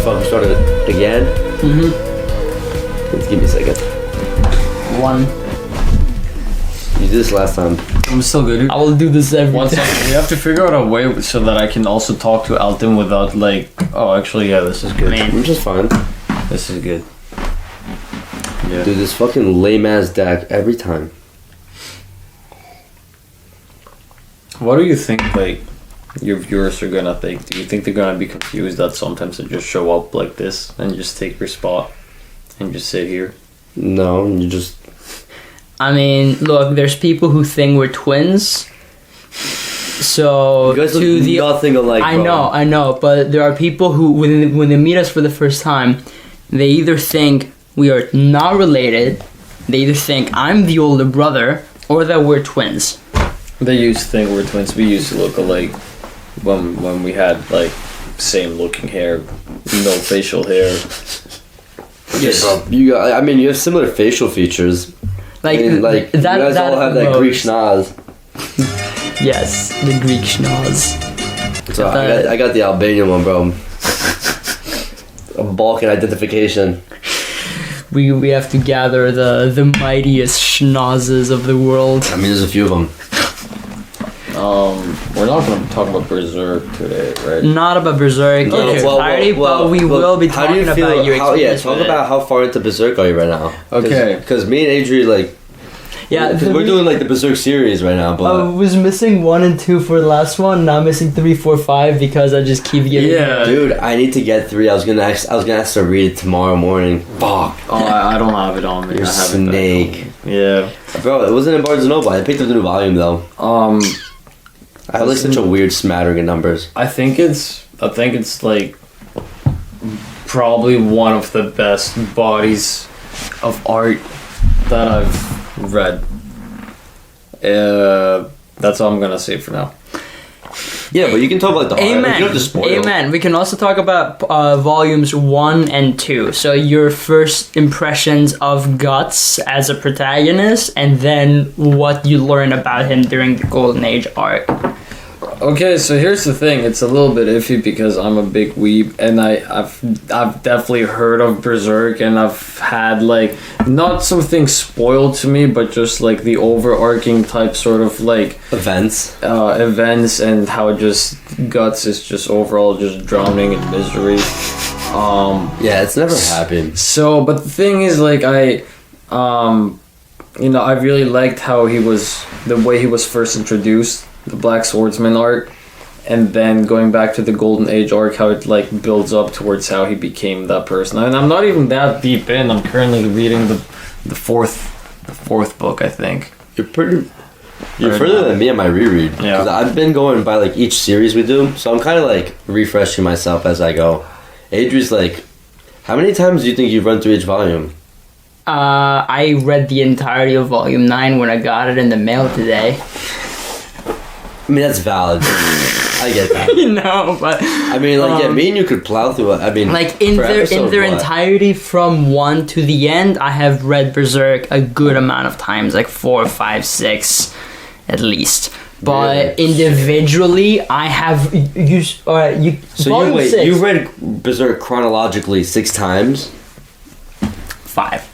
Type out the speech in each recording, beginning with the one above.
fuck, we started again? Let's give me a second. 1. You did this last time. I'm still good, dude. I will do this every One time. second. We have to figure out a way so that I can also talk to Alton without like. Oh, actually, yeah, this is good. Which is fine. This is good. Yeah. Dude, this fucking lame ass deck every time. What do you think, like, your viewers are gonna think? Do you think they're gonna be confused that sometimes they just show up like this and just take your spot and just sit here? No, you just. I mean, look, there's people who think we're twins. So You guys look to the nothing alike. I bro. know, but there are people who when they meet us for the first time, they either think we are not related, they either think I'm the older brother, or that we're twins. They used to think we're twins. We used to look alike when we had like same looking hair, no facial hair. Yes, bro. You got. I mean, you have similar facial features. Like, I mean, like you guys all have that Greek schnoz. Yes, the Greek schnoz. So I got the Albanian one, bro. A Balkan identification. We have to gather the mightiest schnozzes of the world. I mean, there's a few of them. We're not going to talk about Berserk today, right? Not about Berserk in its entirety, but we will be talking about your experience. Talk about how far into Berserk are you right now? Okay. Because me and Adri, like, Yeah, we're doing like the Berserk series right now, I but was missing 1 and 2 for the last one. Now I'm missing 3, 4, 5 because I just keep getting. Yeah. dude, I need to get 3. I was gonna ask to read it tomorrow morning. Fuck. Oh, I don't have it on me. You're I have snake. it back home. Yeah. Bro, it wasn't in Barnes & Noble. I picked up the new volume though. I have like such a weird smattering of numbers. I think it's like probably one of the best bodies of art that I've read. That's all I'm gonna say for now. Yeah, but you can talk about the art. Like, Amen. you don't have to spoil. Amen. We can also talk about volumes 1 and 2. So your first impressions of Guts as a protagonist, and then what you learn about him during the Golden Age arc. Okay, so here's the thing. It's a little bit iffy because I'm a big weeb, and I've definitely heard of Berserk, and I've had like not something spoiled to me, but just like the overarching type sort of like Events. events, and how just Guts is just overall just drowning in misery. Yeah, it's never happy. So, but the thing is, like, I really liked how the way he was first introduced, the Black Swordsman arc, and then going back to the Golden Age arc, how it like builds up towards how he became that person. And I'm not even that deep in. I'm currently reading the fourth book, I think. You're further than me on my reread. Yeah. Because I've been going by like each series we do, so I'm kind of like refreshing myself as I go. Adri's like, how many times do you think you've run through each volume? I read the entirety of Volume 9 when I got it in the mail today. I mean, that's valid. I get that. No, but I mean, like, yeah, me and you could plow through it. I mean, like in for their episode, what? entirety from 1 to the end, I have read Berserk a good amount of times, like 4, 5, 6 at least. But Really? individually, I have used. So Volume wait, 6, you read Berserk chronologically 6 times? 5.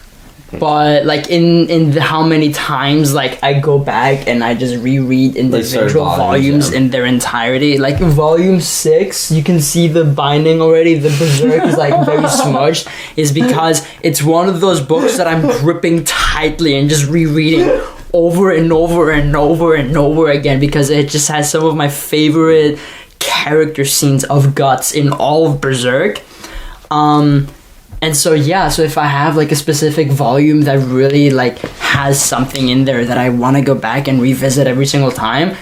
But like in the how many times like I go back and I just reread individual volumes yeah. in their entirety. Like volume 6, you can see the binding already. The Berserk is like very smudged. Is because it's one of those books that I'm gripping tightly and just rereading over and over and over and over again because it just has some of my favorite character scenes of Guts in all of Berserk. And so yeah, so if I have like a specific volume that really like has something in there that I want to go back and revisit every single time,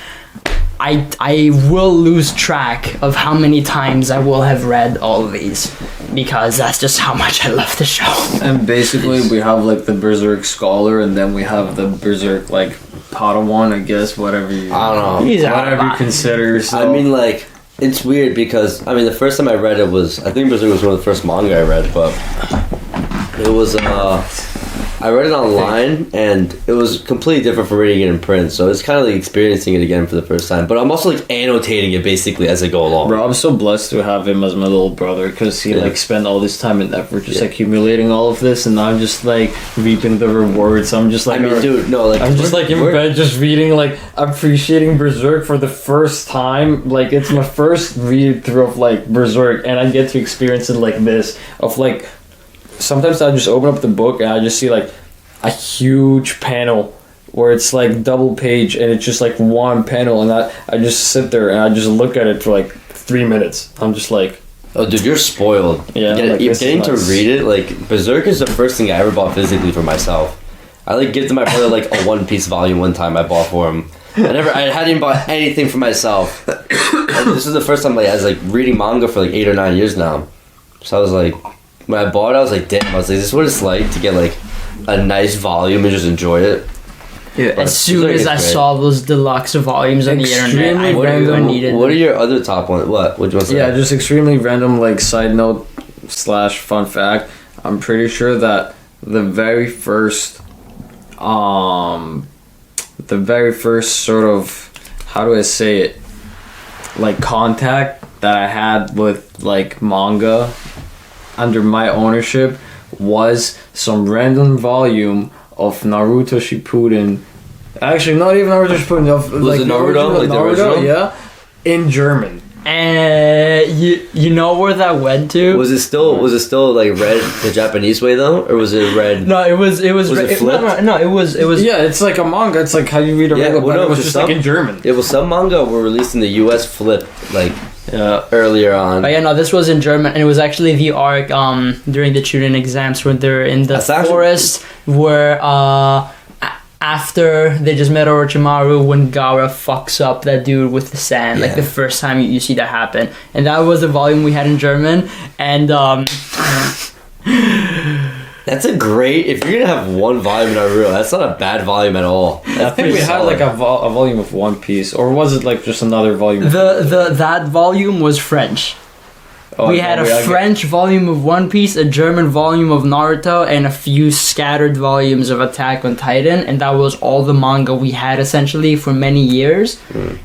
I will lose track of how many times I will have read all of these because that's just how much I love the show. And basically, we have like the Berserk scholar, and then we have the Berserk like Padawan, I guess, whatever you consider yourself. I mean, like, it's weird because, I mean, the first time I read it was, I think Berserk was one of the first manga I read, but it was, I I read it online, and it was completely different from reading it in print. So it's kind of like experiencing it again for the first time. But I'm also like annotating it basically as I go along. Bro, I'm so blessed to have him as my little brother because he like spent all this time and effort just accumulating all of this, and I'm just like reaping the rewards. I'm just like, I mean, dude, no, like I'm just like in bed, just reading, like appreciating Berserk for the first time. Like it's my first read through of like Berserk, and I get to experience it like this. Of like, sometimes I just open up the book and I just see like a huge panel where it's like double page and it's just like one panel, and I just sit there and I just look at it for like 3 minutes. I'm just like, oh, dude, you're spoiled. Yeah, getting to read it, like Berserk is the first thing I ever bought physically for myself. I like gifted my brother like a One Piece volume one time I bought for him. I hadn't even bought anything for myself. And this is the first time like I was like reading manga for like 8 or 9 years now. So I was like, when I bought it, I was like, damn, I was like, this is what it's like to get like a nice volume and just enjoy it. Yeah, as soon as I saw those deluxe volumes on the internet, I what needed. What are your other top ones? What do you want to say? yeah, just extremely random like side note / fun fact. I'm pretty sure that the very first sort of, how do I say it, like contact that I had with like manga under my ownership was some random volume of Naruto Shippuden. Actually, not even Naruto Shippuden. Of, was like it Naruto? Like the original? Yeah, in German. And you know where that went to? Was it still like read the Japanese way though, or was it read? No, it was it flipped? No, it was Yeah, it's like a manga. It's like how you read a regular, but it was just like in German. It was some manga were released in the U.S. flipped like earlier on. But yeah, no, this was in German, and it was actually the arc during the Chunin exams when they're in the forest where after they just met Orochimaru, when Gaara fucks up that dude with the sand, like the first time you see that happen, and that was the volume we had in German, and that's a great. If you're gonna have one volume in Naruto, that's not a bad volume at all. I think we had like a volume of One Piece, or was it like just another volume? That volume was French. We had a French volume of One Piece, a German volume of Naruto, and a few scattered volumes of Attack on Titan, and that was all the manga we had essentially for many years.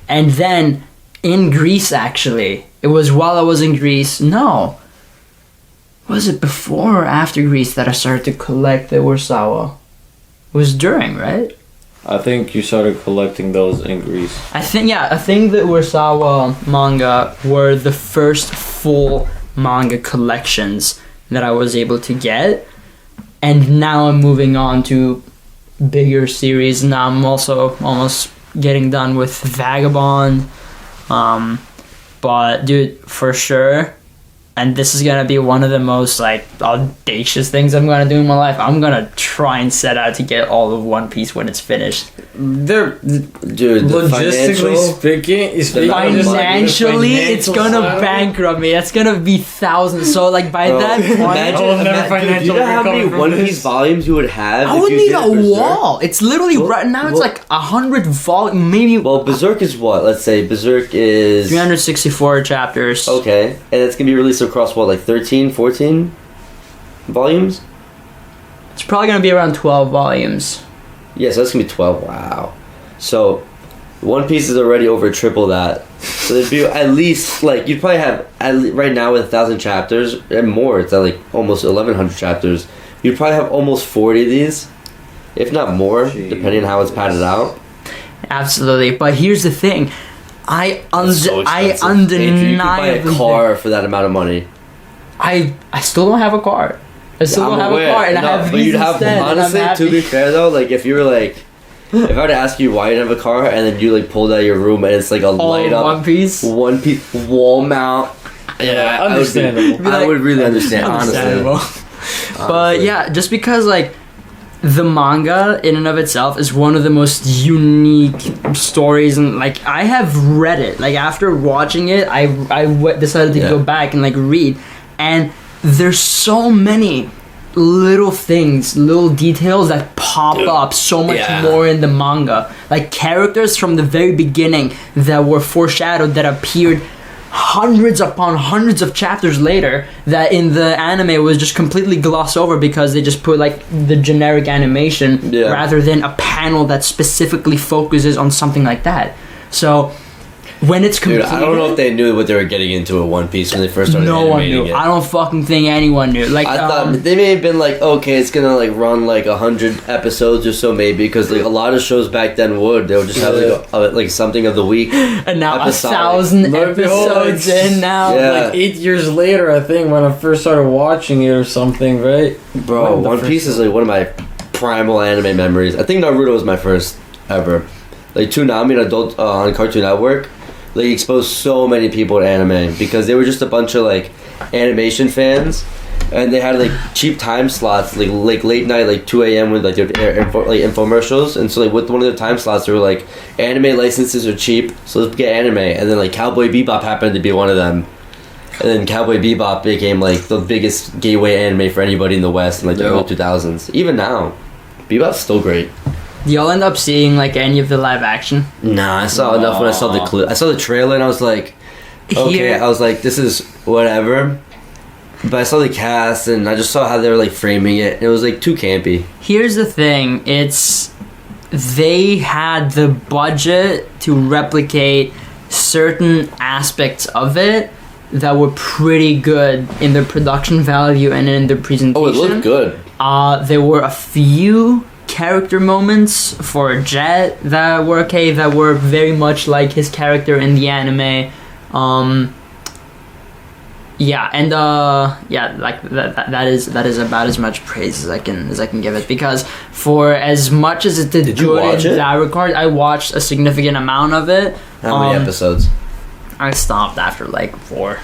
And then in Greece, actually, it was while I was in Greece. No, was it before or after Greece that I started to collect the Urasawa? It was during, right? I think you started collecting those in Greece. I think the Urasawa manga were the first full manga collections that I was able to get, and now I'm moving on to bigger series. Now I'm also almost getting done with Vagabond, but dude, for sure. And this is gonna be one of the most like audacious things I'm gonna do in my life. I'm gonna try and set out to get all of One Piece when it's finished. Logistically speaking, financially, it's gonna bankrupt me. That's gonna be thousands. So like by that point, imagine, do you know how many One Piece volumes you would have? I would need a wall. It's literally right now. It's like 100 volumes, maybe. Well, Berserk is what? Let's say Berserk is 364 chapters. Okay, and it's gonna be released across what, like 13, 14 volumes? It's probably gonna be around 12 volumes. Yeah, so that's gonna be 12. Wow. So One Piece is already over triple that. So there'd be at least like you'd probably have right now with 1,000 chapters and more. It's at like almost 1,100 chapters. You'd probably have almost 40 of these, if not more, depending on how it's padded out. Absolutely, but here's the thing. I undeniably you could buy a car for that amount of money. I still don't have a car. I still don't have a car, and I have but these you'd have instead, honestly. To be fair though, like if you were like, if I were to ask you why you didn't have a car, and then you like pulled out of your room and it's like a light up One Piece wall mount. Yeah, understandable. I would really understand, honestly. But yeah, just because like the manga in and of itself is one of the most unique stories, and like I have read it. Like after watching it, I decided to go back and like read, and there's so many little things, little details that pop up so much more in the manga. Like characters from the very beginning that were foreshadowed that appeared hundreds upon hundreds of chapters later that in the anime was just completely glossed over because they just put like the generic animation rather than a panel that specifically focuses on something like that. So when it's completed, I don't know if they knew what they were getting into at One Piece when they first started. No one knew. It. I don't fucking think anyone knew. Like I thought they may have been like, okay, it's gonna like run like 100 episodes or so, maybe, because like a lot of shows back then would just have like something of the week. And now episodic. 1,000 episodes in now. Like 8 years later, I think, when I first started watching it or something, right? Bro, One Piece is like one of my primal anime memories. I think Naruto was my first ever. Like Toonami and Adult on Cartoon Network. They exposed so many people to anime because they were just a bunch of like animation fans, and they had like cheap time slots, like late night, like 2 a.m. when like they would air infomercials, and so like with one of their time slots, they were like, anime licenses are cheap, so let's get anime, and then like Cowboy Bebop happened to be one of them, and then Cowboy Bebop became like the biggest gateway anime for anybody in the West in like the early 2000s. Even now, Bebop's still great. Do y'all end up seeing like any of the live action? Nah, I saw enough when I saw the clip. I saw the trailer and I was like, okay, I was like, this is whatever. But I saw the cast and I just saw how they were like framing it. And it was like too campy. Here's the thing: they had the budget to replicate certain aspects of it that were pretty good in their production value and in their presentation. Oh, it looked good. There were a few character moments for Jet that were okay, that were very much like his character in the anime. Like that is about as much praise as I can give it, because for as much as it did you watch good in it? that regard, I watched a significant amount of it. How many episodes? I stopped after like 4.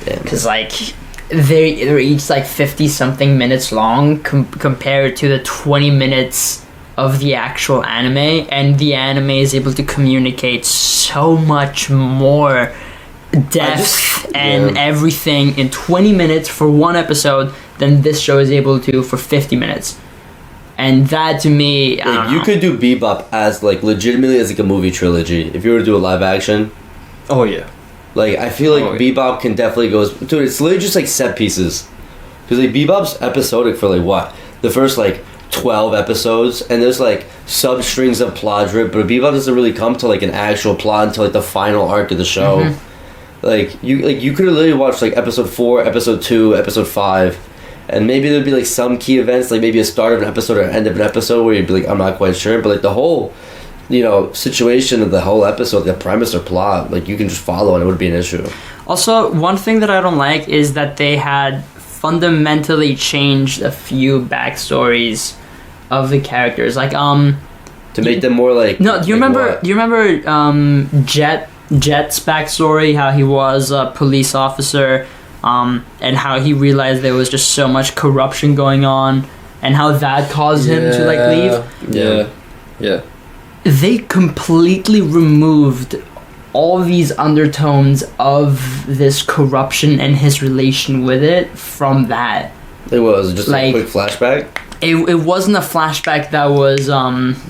Damn. Because like they're each like 50 something minutes long compared to the 20 minutes of the actual anime, and the anime is able to communicate so much more depth and everything in 20 minutes for one episode than this show is able to for 50 minutes. And that to me, I don't know. You could do Bebop as like legitimately as like a movie trilogy if you were to do a live action. Oh yeah. Like, I feel like Bebop can definitely go... Dude, it's literally just, like, set pieces. Because, like, Bebop's episodic for, like, what? The first, like, 12 episodes. And there's, like, sub-strings of plot drip. But Bebop doesn't really come to, like, an actual plot until, like, the final arc of the show. Mm-hmm. Like, you could have literally watched, like, episode 4, episode 2, episode 5. And maybe there'd be, like, some key events. Like, maybe a start of an episode or end of an episode where you'd be like, I'm not quite sure. But, like, the whole... situation of the whole episode, the premise or plot, like, you can just follow and it would be an issue. Also, one thing that I don't like is that they had fundamentally changed a few backstories of the characters. Like, to make them more like... No, do you like remember? what? Do you remember Jet's backstory? How he was a police officer, and how he realized there was just so much corruption going on, and how that caused him to like leave. Yeah. They completely removed all these undertones of this corruption and his relation with it from that. It was just like, a quick flashback. It wasn't a flashback that was.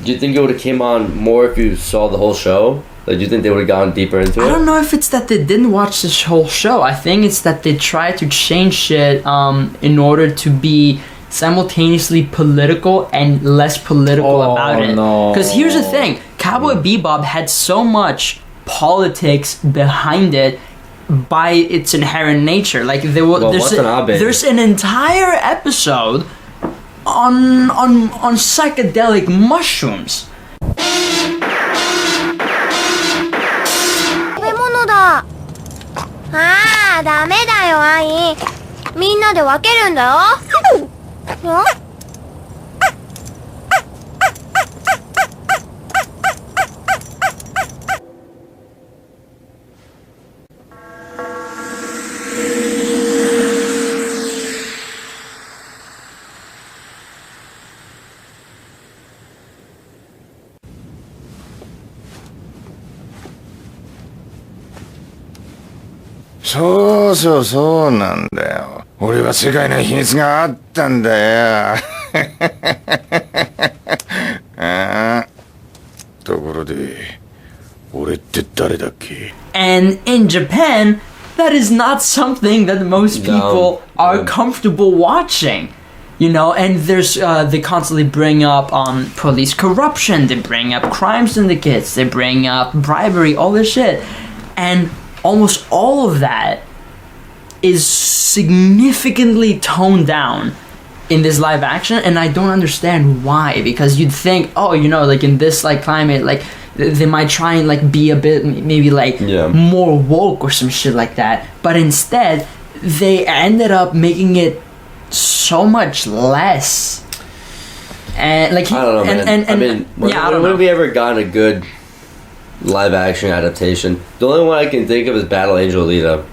Do you think it would have came on more if you saw the whole show? Like, do you think they would have gone deeper into it? I don't know if it's that they didn't watch this whole show. I think it's that they tried to change shit in order to be simultaneously political and less political about it. Because here's the thing, Cowboy Bebop had so much politics behind it by its inherent nature. Like there's an entire episode on psychedelic mushrooms. 食べ物だ。ああ、ダメだよ、アイ。みんなで分けるんだよ。ん？ そうそうそうなんだよ。俺は世界の秘密があったんだよ。ああ、ところで俺って誰だっけ And in Japan, that is not something that most people are comfortable watching. You know, and there's they constantly bring up police corruption, they bring up crime syndicates, they bring up bribery, all this shit. And almost all of that is significantly toned down in this live action, and I don't understand why, because you'd think, oh, you know, like in this like climate, like they might try and like be a bit maybe like more woke or some shit like that, but instead they ended up making it so much less. And like I don't know, man. I mean, when have we ever gotten a good live action adaptation? The only one I can think of is Battle Angel Alita,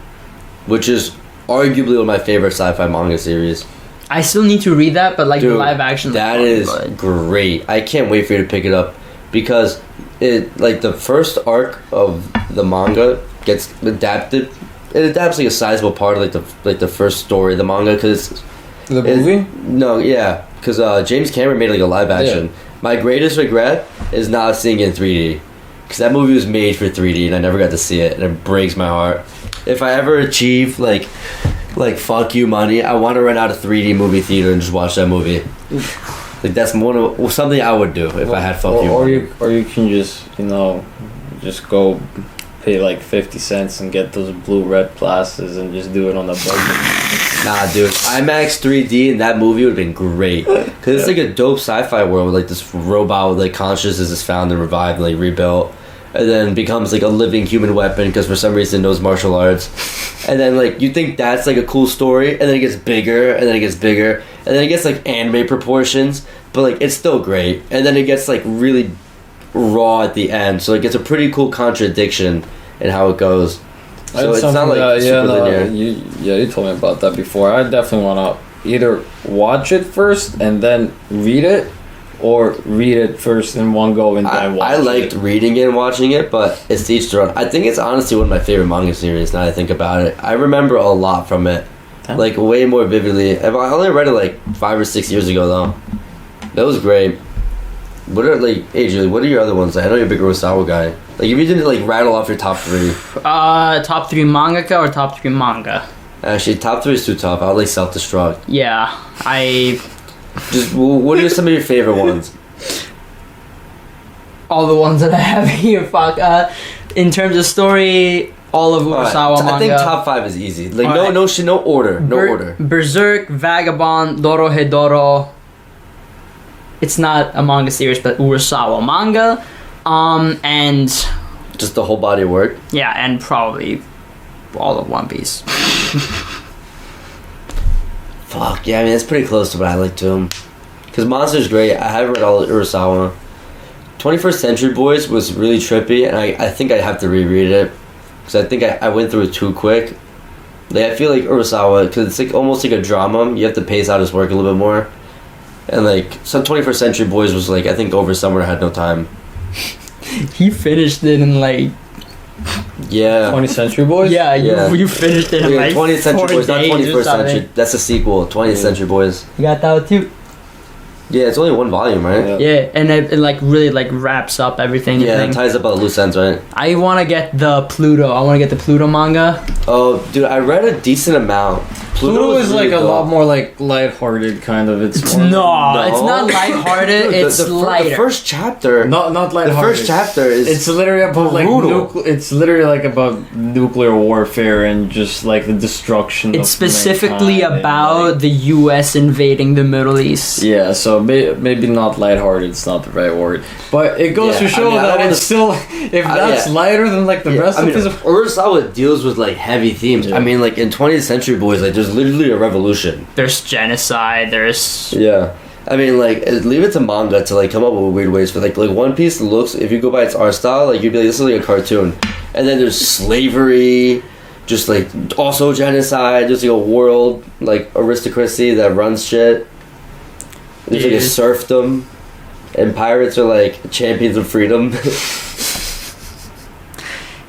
which is arguably one of my favorite sci-fi manga series. I still need to read that, but like Dude, the live action, that is great. I can't wait for you to pick it up, because it, like, the first arc of the manga gets adapted. It adapts like a sizable part of like the first story of the manga, because the movie. No, yeah, because James Cameron made like a live action. Yeah. My greatest regret is not seeing it in 3D, because that movie was made for 3D and I never got to see it, and it breaks my heart. If I ever achieve like fuck you money, I want to rent out a 3D movie theater and just watch that movie. Like, that's something I would do if I had fuck you money. Or you can just, you know, just go pay like 50 cents and get those blue-red glasses and just do it on the budget. Nah, dude, IMAX 3D in that movie would have been great, because it's like a dope sci-fi world where like this robot with like consciousness is found and revived and like rebuilt, and then becomes like a living human weapon because for some reason knows martial arts. And then like you think that's like a cool story, and then it gets bigger, and then it gets bigger, and then it gets like anime proportions, but like it's still great. And then it gets like really raw at the end, so it gets a pretty cool contradiction in how it goes. So it's not like super linear. You told me about that before. I definitely want to either watch it first and then read it, or read it first in one go and then watch it. I liked reading it and watching it, but it's to each their own. I think it's honestly one of my favorite manga series now that I think about it. I remember a lot from it, like way more vividly. I only read it like 5 or 6 years ago though. That was great. What are Julie, what are your other ones? I know you're a big Kurosawa guy. Like, if you didn't like rattle off your top 3. Top 3 mangaka or top 3 manga? Actually, top 3 is too tough. I'll like Self-Destruct. Yeah, Just, what are some of your favorite ones? All the ones that I have here, fuck. In terms of story, all of Kurosawa manga. I think top 5 is easy. Like, no order. No order. Berserk, Vagabond, Dorohedoro. It's not a manga series, but Kurosawa manga. And just the whole body of work. Yeah, and probably all of One Piece. Fuck yeah, I mean that's pretty close to what I like too. Because Monster's great. I haven't read all of Kurosawa. 21st Century Boys was really trippy, and I think I'd have to reread it, because I think I went through it too quick. Like, I feel like Kurosawa, because it's like almost like a drama. You have to pace out his work a little bit more. And like some 21st Century Boys was like, I think over summer I had no time. He finished it in like 20th Century Boys? Yeah, you finished it in like 20th Century 4 Boys, not days 21st Century. That's a sequel, 20th Century Boys. You got that too? Yeah, it's only 1 volume, right? Yeah, and it like really like wraps up everything. Yeah, it ties up all the loose ends, right? I want to get the Pluto. I want to get the Pluto manga. Oh, dude, I read a decent amount. Pluto is really like a lot more like lighthearted kind of. It's more it's not lighthearted. It's lighter. The first chapter. Not lighthearted. The first chapter is. It's literally about it's literally like about nuclear warfare and just like the destruction. It's specifically about the U.S. invading the Middle East. Yeah, so maybe not lighthearted. It's not the right word, but it goes to show that it's still if that's lighter than like the rest of his. Kurosawa deals with like heavy themes. Yeah. I mean, like in 20th Century Boys, like there's literally a revolution. There's genocide. There's I mean, like, leave it to manga to like come up with weird ways for like One Piece looks. If you go by its art style, like you'd be like, this is like a cartoon. And then there's slavery, just like also genocide. There's like a world like aristocracy that runs shit. There's like a serfdom, and pirates are like champions of freedom.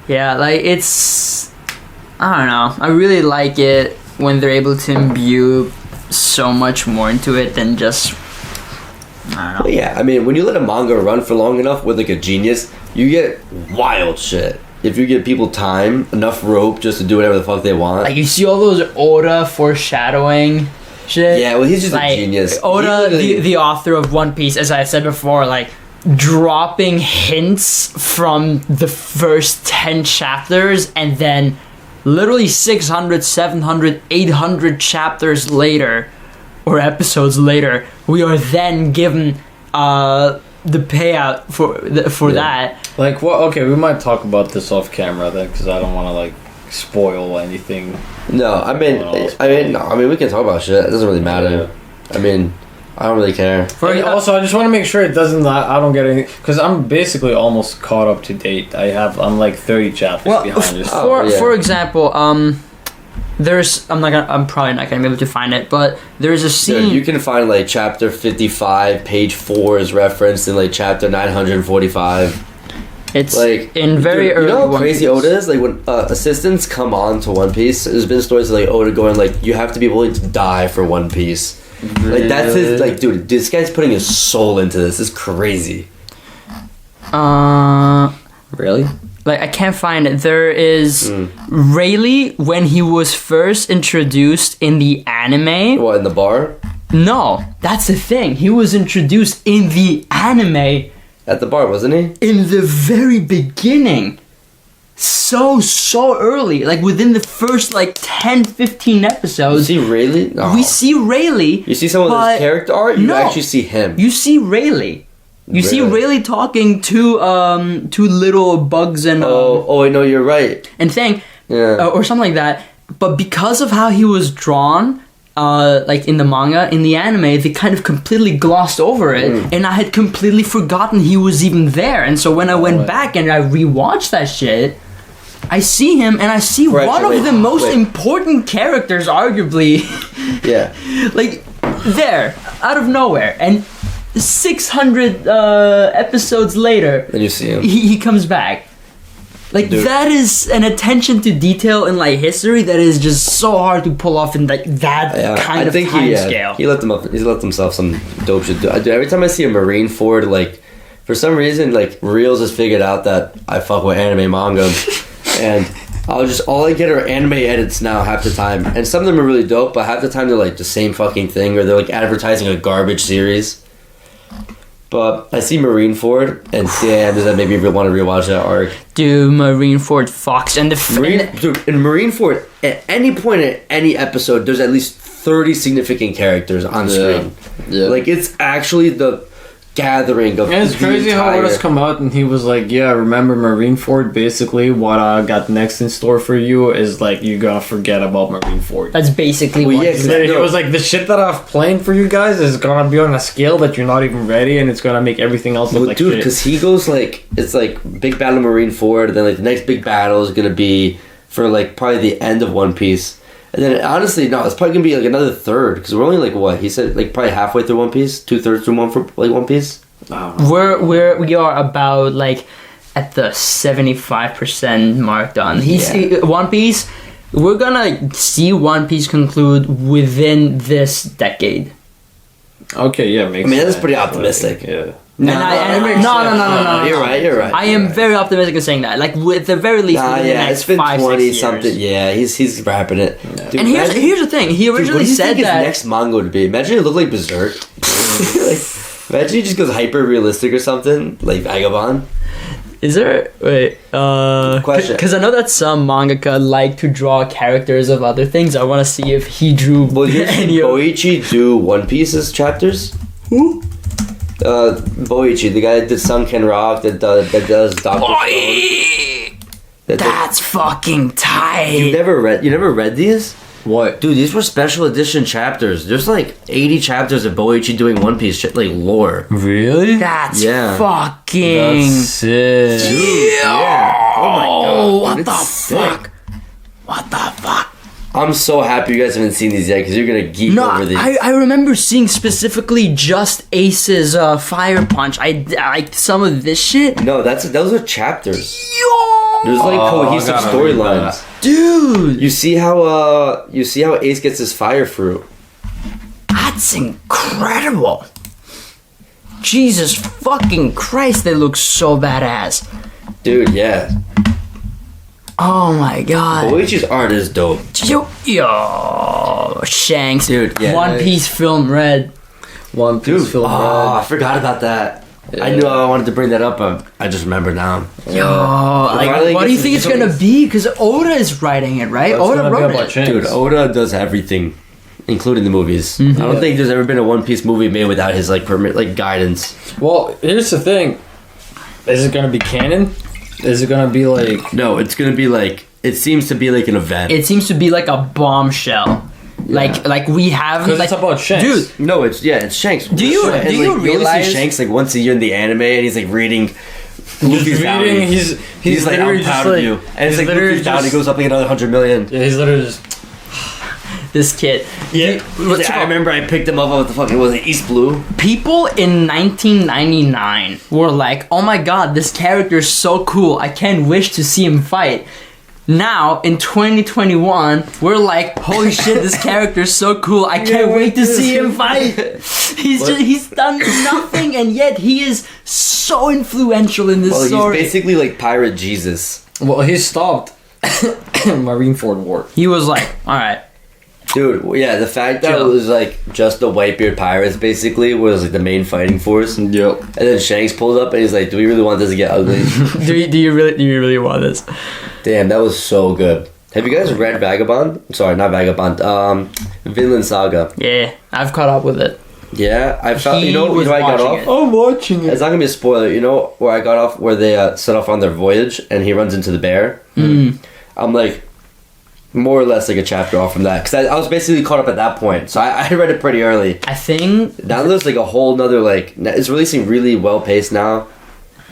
Yeah, like it's, I don't know. I really like it when they're able to imbue so much more into it than just, I don't know. Yeah, I mean, when you let a manga run for long enough with like a genius, you get wild shit. If you give people time, enough rope just to do whatever the fuck they want. Like, you see all those Oda foreshadowing shit? Yeah, well, he's just like, a genius. Oda, He literally- the author of One Piece, as I said before, like, dropping hints from the first 10 chapters, and then literally 600, 700, 800 chapters later, or episodes later, we are then given the payout for that. Like, what? Okay, we might talk about this off camera then, because I don't want to like spoil anything. No, I mean, we can talk about shit. It doesn't really matter. I mean, I don't really care. And also, I just want to make sure it doesn't. I don't get any, because I'm basically almost caught up to date. I'm like 30 chapters behind. For example, I'm probably not gonna be able to find it, but there's a scene. You can find like chapter 55, page 4 is referenced in like chapter 945. It's like in very dude, early. You know how One crazy Piece. Oda is? Like when assistants come on to One Piece, there's been stories of like Oda going like, you have to be willing to die for One Piece. Like that's his, like, dude, this guy's putting his soul into this. It's crazy. Really? Like, I can't find it. There is Rayleigh, when he was first introduced in the anime. What, in the bar? No, that's the thing. He was introduced in the anime At the bar, wasn't he? in the very beginning. So early. Like, within the first, like, 10, 15 You episodes. see Rayleigh? No. We see Rayleigh. You see some of but his character art? You no. actually see him. You see Rayleigh. You see Really? Rayleigh talking to little bugs and Oh, no, you're right. and thing, Yeah. or something like that. But because of how he was drawn, like in the manga, in the anime, they kind of completely glossed over it, and I had completely forgotten he was even there. And so when I went back and I rewatched that shit, I see him, and I see Right, one wait, of the most wait. important characters, arguably, Yeah. like there, out of nowhere, and 600 episodes later, Then you see him. he comes back. Like, Dude. that is an attention to detail in like history that is just so hard to pull off in like that kind of time scale. He left himself some dope shit. Dude, every time I see a Marine Ford, like, for some reason, like, Reels has figured out that I fuck with anime manga, and all I get are anime edits now half the time, and some of them are really dope, but half the time they're like the same fucking thing, or they're like advertising a garbage series. But I see Marineford, and damn, does that make me want to rewatch that arc? Dude, Marineford Fox and the In Marineford, at any point in any episode, there's at least 30 significant characters on screen. Yeah. Like, it's actually the gathering of Yeah, it's the crazy how entire... Oda's come out and he was like, yeah, remember Marineford? Basically, what I got next in store for you is like, you're gonna forget about Marineford. That's basically Well, what yeah, he 'cause said. He was like, the shit that I've planned for you guys is gonna be on a scale that you're not even ready, and it's gonna make everything else look Well, like dude, shit. because he goes like, it's like big battle of Marineford, then like the next big battle is gonna be for like probably the end of One Piece. And then honestly, no, it's probably gonna be like another third, because we're only like, what, he said like probably halfway through One Piece? 2/3 through One Piece? We are about like at the 75% mark done. One Piece. We're gonna see One Piece conclude within this decade. Okay, yeah, makes I mean, that's sense. pretty optimistic. Yeah. No, You're right, you're right. I am very optimistic in saying that. Like, with the very least, Nah, within the yeah, next it's been 5-6 20 years. something. Yeah, he's wrapping it. Dude, And here's the thing. He dude, what originally do you said think his that. next manga would be? Imagine it looked like Berserk. Like, imagine he just goes hyper realistic or something, like Vagabond. Is there Question. Because I know that some mangaka like to draw characters of other things. I want to see if he drew Well, you see any of. Boichi do One Piece's chapters? Who? Boichi, the guy that did Sunken Rock, that does Doctor Stone. That's fucking tight. You never read these? What? Dude, these were special edition chapters. There's like 80 chapters of Boichi doing One Piece shit, like lore. Really? That's Yeah. fucking. That's sick. Yeah. Oh my god. What dude, the it's sick. fuck? What the fuck? I'm so happy you guys haven't seen these yet, because you're gonna geek No, over these. I remember seeing specifically just Ace's Fire Punch. I like some of this shit. No, those are chapters. Yo, There's like Oh, I cohesive gotta read storylines. that. dude, You see how Ace gets his fire fruit. that's incredible. Jesus fucking Christ, they look so badass. Dude, yeah. Oh my god. Boichi's art is dope. Yo, Shanks. Dude, yeah. One Piece film red. One Piece film Oh, I red. forgot about that. Yeah. I knew I wanted to bring that up, but I just remember now. Yo, Finally what do you gets think it's to- gonna be? Because Oda is writing it, right? It's Oda gonna be wrote about it. Shanks. Dude, Oda does everything, including the movies. Mm-hmm. I don't think there's ever been a One Piece movie made without his like permit, like guidance. Well, here's the thing. Is it gonna be canon? Is it gonna be like... No, it's gonna be like it seems to be like an event. It seems to be like a bombshell. Like we have Because like it's about Shanks. dude. No, it's Shanks. Do you- And, do you only realize- see Shanks like once a year in the anime, and he's like reading Luffy's bounty. reading, he's like, literally I'm just proud like, of you, and it's he's like literally Luffy's bounty just- goes up like another 100 million. Yeah, he's literally just... This kid. Yeah, I remember I picked him up with the fucking was it East Blue. People in 1999 were like, "Oh my god, this character is so cool! I can't wish to see him fight." Now in 2021, we're like, "Holy shit, this character is so cool! I can't wait to see him fight." He's done nothing, and yet he is so influential in this Well, story. he's basically like Pirate Jesus. Well, he stopped Marineford War. He was like, "All right." Dude, yeah, the fact that Chill. it was like just the Whitebeard pirates basically was like the main fighting force. Yep. And then Shanks pulled up and he's like, "Do we really want this to get ugly?" Do you really want this? Damn, that was so good. Have you guys read Vagabond? Sorry, not Vagabond. Vinland Saga. Yeah, I've caught up with it. Yeah, I felt. He You know was where I got watching off? it. I'm watching It's not gonna be a spoiler. You know where I got off? Where they set off on their voyage and he runs into the bear. I'm like, more or less like a chapter off from that because I was basically caught up at that point. So I read it pretty early. I think Now there's like a whole nother like it's releasing really well paced now.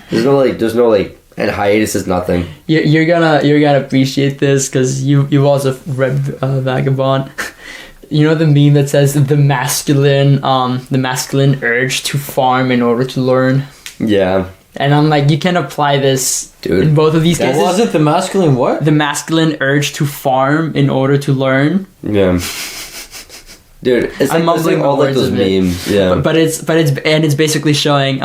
There's no like and hiatus is nothing. you're gonna appreciate this because you've also read Vagabond. You know the meme that says the masculine urge to farm in order to learn. Yeah, And I'm like, you can apply this Dude, in both of these What cases. was it? The masculine what? The masculine urge to farm in order to learn. yeah. Dude, it's I'm like, it's like mumbling all the like words those of it. memes. Yeah, But it's basically showing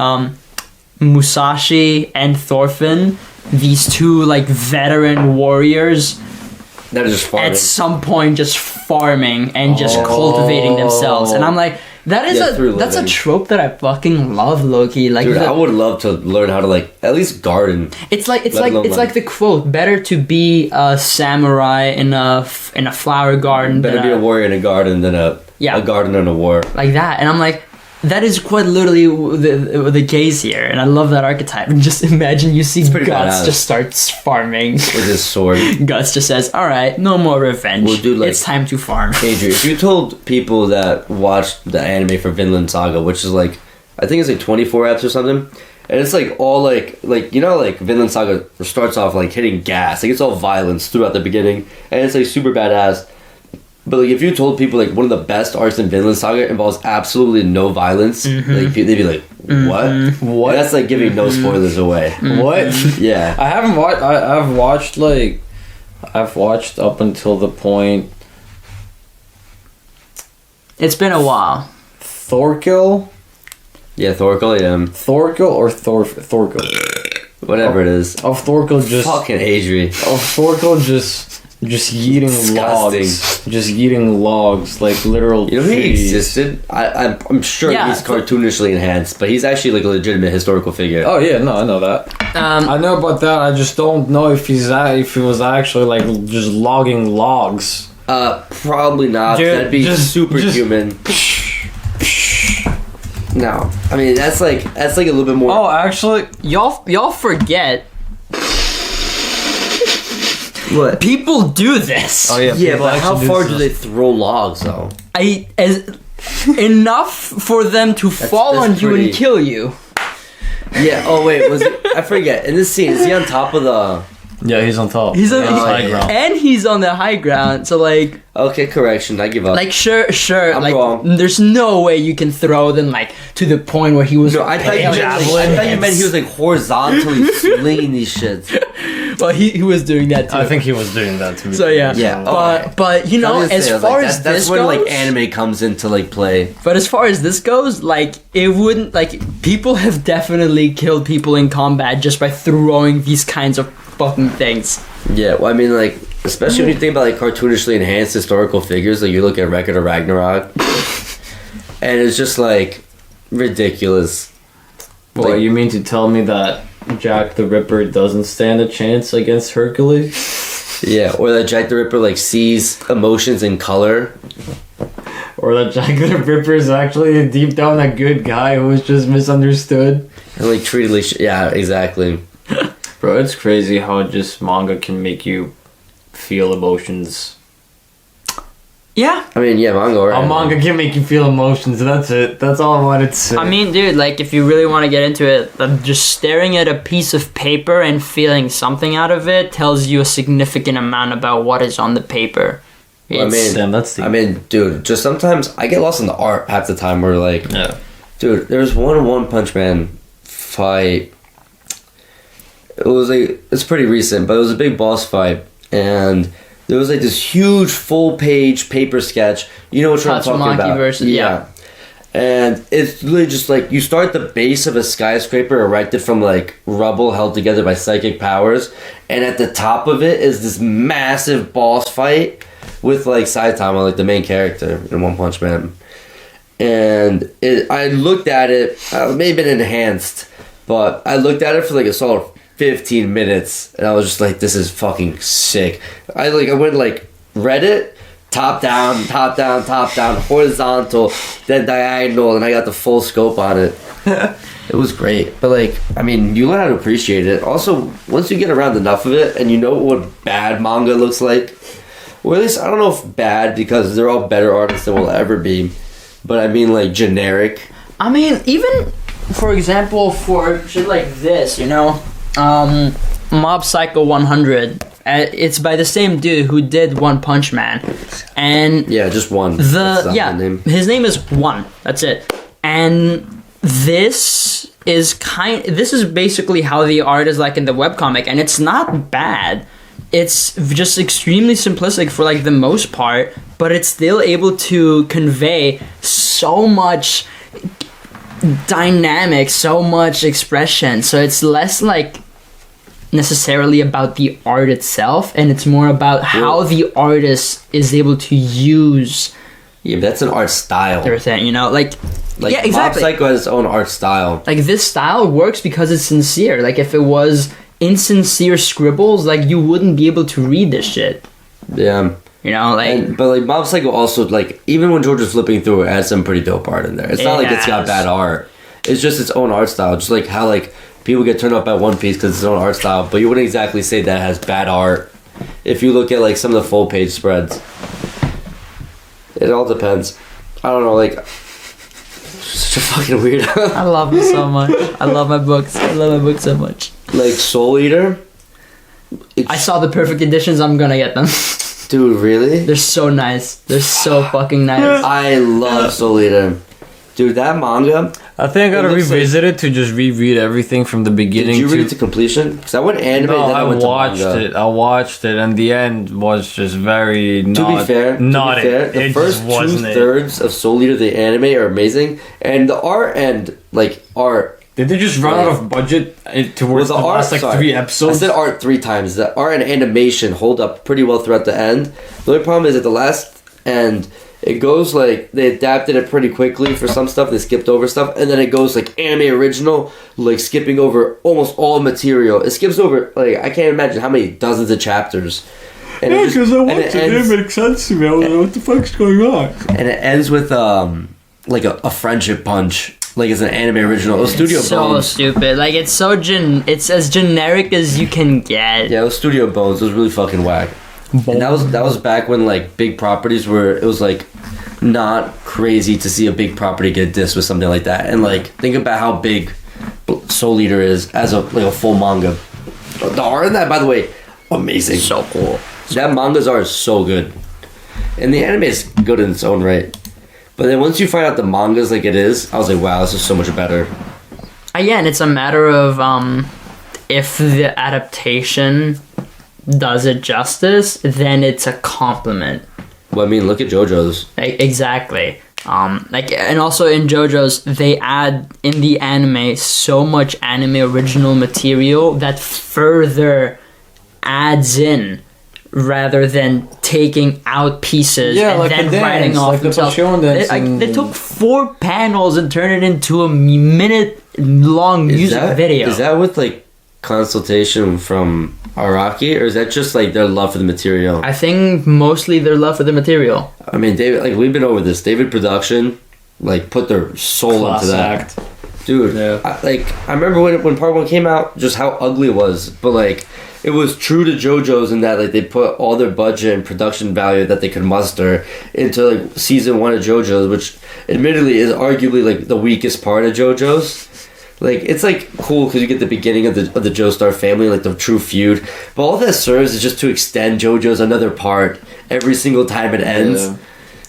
Musashi and Thorfinn, these two like veteran warriors, that is just farming. at some point just farming and just cultivating themselves. And I'm like, through that's a living. trope that I fucking love, Loki. Like Dude, the- I would love to learn how to like at least garden. it's like let alone it's like the quote: "Better to be a samurai in a flower garden Better than be a warrior in a garden than a gardener in a war. like that." And I'm like, that is quite literally the case here, and I love that archetype. And just imagine you see pretty Guts badass. just starts farming. With his sword. Guts just says, "All right, no more revenge. Well, dude, like- it's time to farm." Adrian, if you told people that watched the anime for Vinland Saga, which is like, I think it's like 24 eps or something, and it's like all like you know like Vinland Saga starts off like hitting gas, like it's all violence throughout the beginning, and it's like super badass. But like if you told people like one of the best arcs in Vinland Saga involves absolutely no violence, like they'd be like, "What? What? That's like giving no spoilers away." What? Yeah. I haven't watched. I've watched like, I've watched up until the point It's been a while. Thorkel, Yeah, Thorkel, yeah. Thorkel or Thorkel. Whatever it is. Of Thorkel just. Fucking Adri. Of Thorkel just eating Disgusting. logs. Just eating logs like literal. You know he trees. existed? I'm sure Yeah, he's cartoonishly enhanced, but he's actually like a legitimate historical figure. Oh yeah, no, I know that. I know about that. I just don't know if he was actually like just logging logs. Probably not. Dude, That'd be just- superhuman. No, I mean that's like a little bit more. Oh, actually, Y'all forget what? people do this. oh Yeah, people but how actually far this. do they throw logs though? Enough for them to fall that's on you pretty- and kill you. Yeah. Oh wait, was it? I forget. In this scene, is he on top of the? Yeah, he's on top. He's on Yeah, high ground. and he's on the high ground. So like, Okay, correction. I give up. sure, I'm like, wrong. there's no way you can throw them like to the point where he was. no, I thought you meant javelin. he was like horizontally slinging these shits. Well, he was doing that too. I think he was doing that too. So yeah. Yeah. But you know, as far as that's this when goes, like anime comes into like play. but as far as this goes, like it wouldn't like people have definitely killed people in combat just by throwing these kinds of fucking things. Yeah, well, I mean, like, especially when you think about like cartoonishly enhanced historical figures, like you look at Record of Ragnarok, and it's just like ridiculous. Well, Like- you mean to tell me that Jack the Ripper doesn't stand a chance against Hercules? Yeah, or that Jack the Ripper like sees emotions in color. Or that Jack the Ripper is actually deep down a good guy who was just misunderstood? And like treated like yeah, exactly. Bro, it's crazy how just manga can make you feel emotions. Yeah. I mean, yeah, manga. Or A anime. manga can make you feel emotions, that's it. That's all I wanted to say. I mean, dude, like if you really want to get into it, just staring at a piece of paper and feeling something out of it tells you a significant amount about what is on the paper. Well, I It's- mean, damn, that's the... I mean, dude, just sometimes I get lost in the art half the time. Where like, yeah. dude, there was One Punch Man fight. It was like it's pretty recent, but it was a big boss fight, and there was like this huge full page paper sketch. You know what I'm talking Tatsumaki about? versus- yeah. And it's literally just like you start the base of a skyscraper erected from like rubble held together by psychic powers, and at the top of it is this massive boss fight with like Saitama, like the main character in One Punch Man. And I looked at it, it may have been enhanced, but I looked at it for like a solid 15 minutes, and I was just like, this is fucking sick. I went like read it, top down, horizontal, then diagonal, and I got the full scope on it. It was great. But like, I mean, you learn how to appreciate it. Also, once you get around enough of it and you know what bad manga looks like, or at least I don't know if bad because they're all better artists than we'll ever be, but I mean like generic. I mean, even for example, for shit like this, you know, Mob Psycho 100. It's by the same dude who did One Punch Man, and Yeah, just one. That's not the name. his name is One. That's it. And this is basically how the art is like in the webcomic, and it's not bad. It's just extremely simplistic for like the most part, but it's still able to convey so much dynamic, so much expression. So it's less like necessarily about the art itself, and it's more about how the artist is able to use Yeah, but that's an art style. everything, you know, like yeah, exactly. Mob Psycho has its own art style. Like this style works because it's sincere. Like if it was insincere scribbles, like you wouldn't be able to read this shit, Yeah. you know, like But like Mob Psycho also, like, even when George was flipping through it, has some pretty dope art in there. It's not It like it's got has. bad art. It's just its own art style. Just like how like people get turned off by One Piece because it's its own art style, but you wouldn't exactly say that has bad art if you look at like some of the full page spreads. It all depends. I don't know, like such a fucking weirdo. I love it so much. I love my books. I love my books so much. Like Soul Eater. I saw the perfect editions. I'm gonna get them. Dude, really? They're so nice. They're so fucking nice. I love Soul Eater. Dude, that manga. I think I gotta It looks revisit it to just reread everything from the beginning. Did you to... read it to completion? Because I went anime No, and then I went to watched manga. it. I watched it, and the end was just very. To not, be fair, the it first just wasn't it. 2/3 of Soul Eater the anime are amazing, and the art and like art. Did they just run out of budget towards the last like sorry, 3 episodes? I said art 3 times. The art and animation hold up pretty well throughout the end. The only problem is at the last end, it goes like they adapted it pretty quickly for some stuff. They skipped over stuff, and then it goes like anime original, like skipping over almost all material. It skips over like I can't imagine how many dozens of chapters. And it just- and it ends- makes sense to me. I was like, what the fuck's going on? and it ends with like a friendship punch, like it's an anime original. It was Studio So Bones. stupid. Like it's so it's as generic as you can get. Yeah, it was Studio Bones. It was really fucking whack. And that was back when like big properties were. It was like not crazy to see a big property get dissed with something like that. And like think about how big Soul Eater is as a full manga. The art in that, by the way, amazing. So cool. That manga's art is so good, and the anime is good in its own right. But then once you find out the manga's like it is, I was like, wow, this is so much better. Again, it's a matter of if the adaptation does it justice, then it's a compliment. Well, I mean, look at JoJo's. Exactly. And also in JoJo's, they add in the anime so much anime original material that further adds in rather than taking out pieces and like then the dance, writing off like the themselves. Pachon dance They took 4 panels and turned it into a minute-long music video. Is that with like consultation from Araki, or is that just like their love for the material? I think mostly their love for the material. I mean, David, like we've been over this. David Production, like put their soul Class into that. act. Dude, Yeah. I remember when part 1 came out, just how ugly it was, but like it was true to JoJo's in that like they put all their budget and production value that they could muster into like season 1 of JoJo's, which admittedly is arguably like the weakest part of JoJo's. Like it's like cool because you get the beginning of the Joestar family, like the true feud, but all that serves is just to extend JoJo's another part every single time it ends.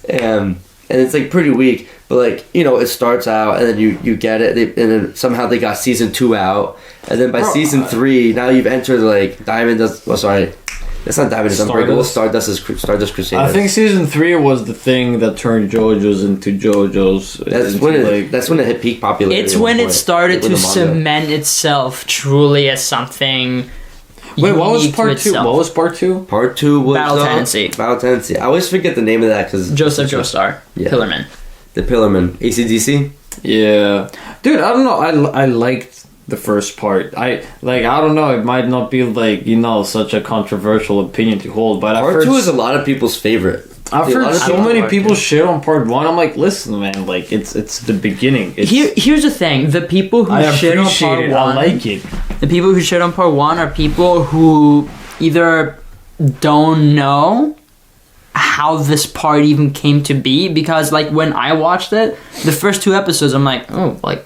And it's like pretty weak, but like, you know, it starts out and then you get it, and then somehow they got season 2 out, and then by season 3 now you've entered like Diamond does. Oh, sorry, it's not Diamond. It's Unbreakable. Stardust Crusaders. I think season 3 was the thing that turned JoJo's into JoJo's. That's when it hit peak popularity. It's when it started to With the manga. cement itself truly as something. Wait, what was unique to part 2? itself. What was part 2? Part 2 was Battle Tendency. Battle Tendency. I always forget the name of that because Joseph Joestar, Yeah. Pillarman. The Pillarman, ACDC. Yeah, dude, I don't know. I liked the first part. I don't know. It might not be like, you know, such a controversial opinion to hold, but Part 2 is a lot of people's favorite. I've A lot heard of so people many like people it. shit on part 1. I'm like, listen, man, like it's the beginning. It's, Here's the thing: the people who I shit on appreciate part it. 1, I like it. the people who shit on part 1 are people who either don't know how this part even came to be, because like when I watched it, the first 2 episodes, I'm like, oh, like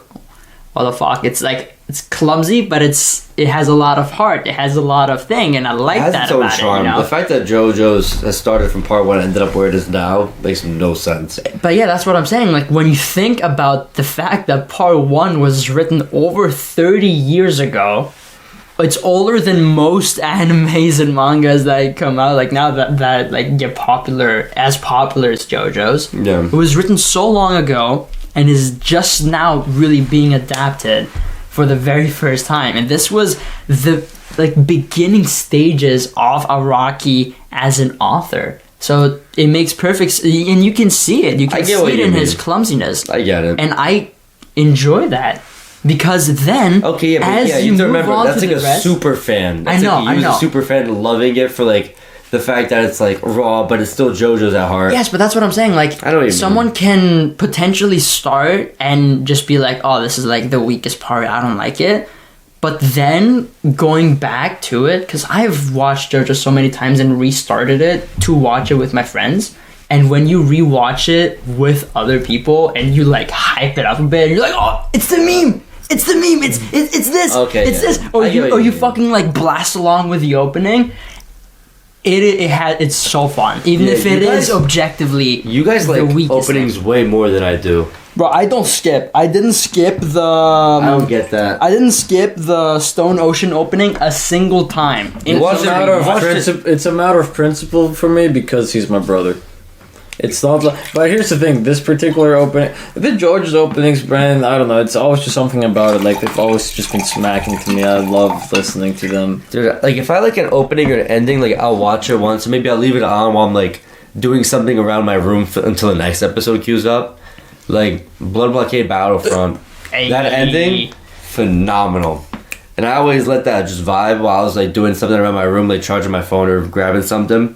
what the fuck? It's like it's clumsy, but it has a lot of heart. It has a lot of thing, and I like It has that its own about charm. it. You know? The fact that JoJo's has started from part 1 and ended up where it is now makes no sense. But yeah, that's what I'm saying. Like when you think about the fact that part 1 was written over 30 years ago. It's older than most animes and mangas that come out like now that like get popular as JoJo's. Yeah. It was written so long ago and is just now really being adapted for the very first time. And this was the like beginning stages of Araki as an author. So it makes perfect and you can see it. You I can get see what it you in mean. his clumsiness. I get it. And I enjoy that. Because then, Okay, yeah, but as yeah, you you have to move remember on that's to like the a rest, super fan. That's I know, like, I know. a super fan loving it for like the fact that it's like raw, but it's still JoJo's at heart. yes, but that's what I'm saying. Like, I know what you someone can potentially start and just be like, "Oh, this is like the weakest part. I don't like it." But then going back to it, because I've watched JoJo so many times and restarted it to watch it with my friends. And when you rewatch it with other people and you like hype it up a bit, and you're like, "Oh, it's the meme! It's the meme! It's this! Okay, it's yeah. this!" Or I get you what or you you mean. fucking like blast along with the opening. It's so fun, even Yeah, if you it is guys- objectively You guys the like weakest openings way more than I do. Bro, I don't skip. I didn't skip the. I don't get that. I didn't skip the Stone Ocean opening a single time. You watched it- It's a matter of principle for me because he's my brother. It's not like, but here's the thing: this particular opening, the JoJo's openings, Brandon, I don't know. It's always just something about it. Like they've always just been smacking to me. I love listening to them. Dude, like if I like an opening or an ending, like I'll watch it once and maybe I'll leave it on while I'm like doing something around my room until the next episode queues up. Like Blood Blockade Battlefront, that ending, phenomenal. And I always let that just vibe while I was like doing something around my room, like charging my phone or grabbing something.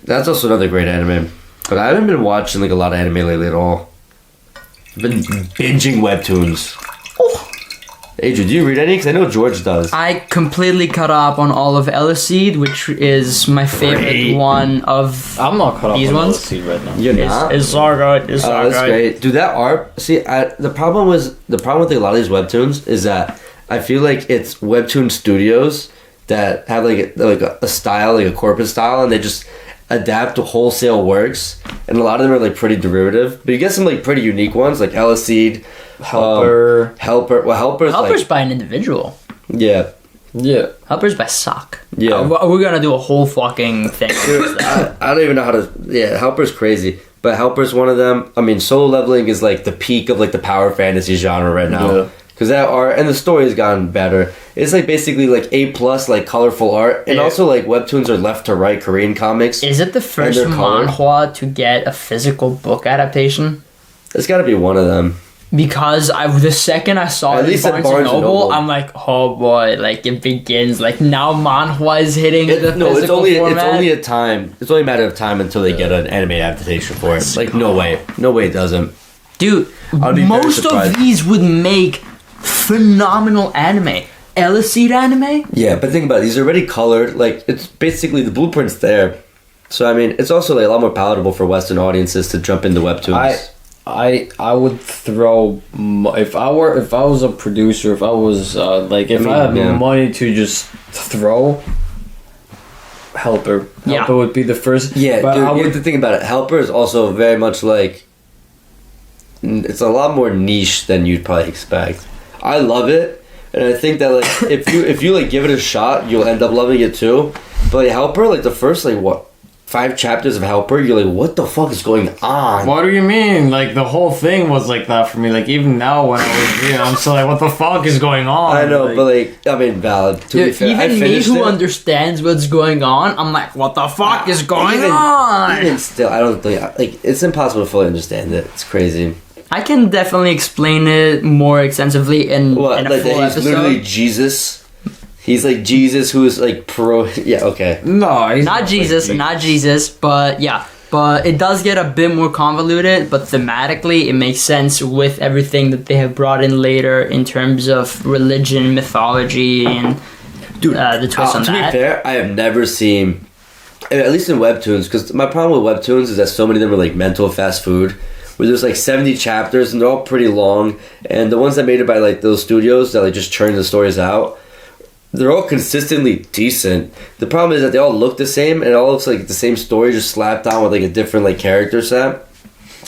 That's also another great anime. But I haven't been watching like a lot of anime lately at all. I've been binging webtoons. Adrian, do you read any? Because I know George does. I completely cut up on all of Elicid, which is my favorite Great. one of. I'm not caught up These on ones? LSD right now. You're not? It's so good. It's Oh, that's great. Dude, that art. See, the problem with a lot of these webtoons is that I feel like it's webtoon studios that have like a style, like a corporate style, and they just adapt to wholesale works, and a lot of them are like pretty derivative. But you get some like pretty unique ones, like Elicid, Helper. Helper. Well, Helper's Helper's like, by an individual. yeah. Yeah. Helpers by suck. Yeah. We're gonna do a whole fucking thing. I don't even know how to. Yeah, Helper's crazy, but Helper's one of them. I mean, solo leveling is like the peak of like the power fantasy genre right now. Yeah. Because that art and the story has gotten better. It's like basically like A+, like colorful art, and Yeah. also like webtoons are left to right Korean comics. Is it the first they're colored. manhwa to get a physical book adaptation? It's got to be one of them. Because the second I saw At it least in at Barnes and Barnes and Noble, Noble. I'm like, oh boy, like it begins. Like now manhwa is hitting the It's physical only format. It's only a matter of time until they get an anime adaptation for it. Like no way it doesn't. Dude, I'd be very most of surprised. these would make phenomenal anime. Ellicete anime? Yeah, but think about it. These are already colored. Like it's basically the blueprint's there. So I mean, it's also like a lot more palatable for Western audiences to jump into webtoons. I would throw if I was a producer, if I was if I had yeah. money to just throw. Helper Yeah. would be the first. Yeah, but dude, I you have would. to think about it. Helper is also very much like it's a lot more niche than you'd probably expect. I love it, and I think that like if you like give it a shot, you'll end up loving it too. But like, Helper, like the first 5 chapters of Helper, you're like, what the fuck is going on? What do you mean? Like the whole thing was like that for me. Like even now when I was reading, I'm still like, what the fuck is going on? I know, Like, but I mean, valid. To be Dude, fair, I even me finished who it. understands what's going on, I'm like, what the fuck is going even, on? Even still, I don't think it's impossible to fully understand it. It's crazy. I can definitely explain it more extensively in a What? Like full that he's episode. literally Jesus. He's like Jesus, who is like pro. Yeah, okay. no, he's Not Jesus, but yeah. But it does get a bit more convoluted, but thematically it makes sense with everything that they have brought in later in terms of religion, mythology, and Dude, the twist on to that. be fair, I have never seen, at least in webtoons, because my problem with webtoons is that so many of them are like mental fast food, where there's like 70 chapters and they're all pretty long, and the ones that made it by like those studios that like just churn the stories out, they're all consistently decent. The problem is that they all look the same, and it all looks like the same story just slapped on with like a different like character set.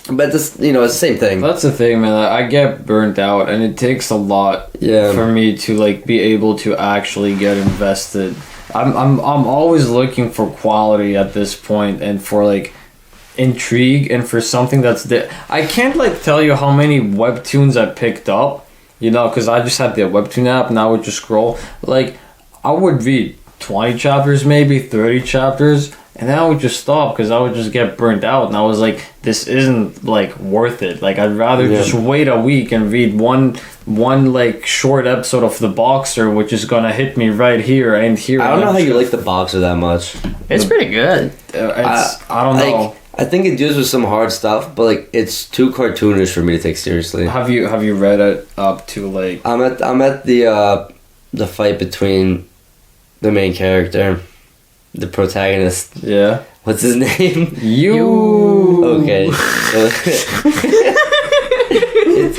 But this, it's the same thing. That's the thing, man. I get burnt out, and it takes a lot Yeah. for me to like be able to actually get invested. I'm always looking for quality at this point, and for like intrigue, and for something that's I can't like tell you how many webtoons I picked up, because I just had the webtoon app, and I would just scroll. Like I would read 20 chapters, maybe 30 chapters. And then I would just stop because I would just get burnt out, and I was like, "This isn't like worth it. Like, I'd rather just wait a week and read one like short episode of The Boxer, which is gonna hit me right here and here." I don't and know I'm how just you gonna- like the boxer that much. It's pretty good. I don't know. I think it deals with some hard stuff, but like it's too cartoonish for me to take seriously. Have you read it up to like? I'm at the fight between the main character, the protagonist. Yeah. What's his name? You. Okay.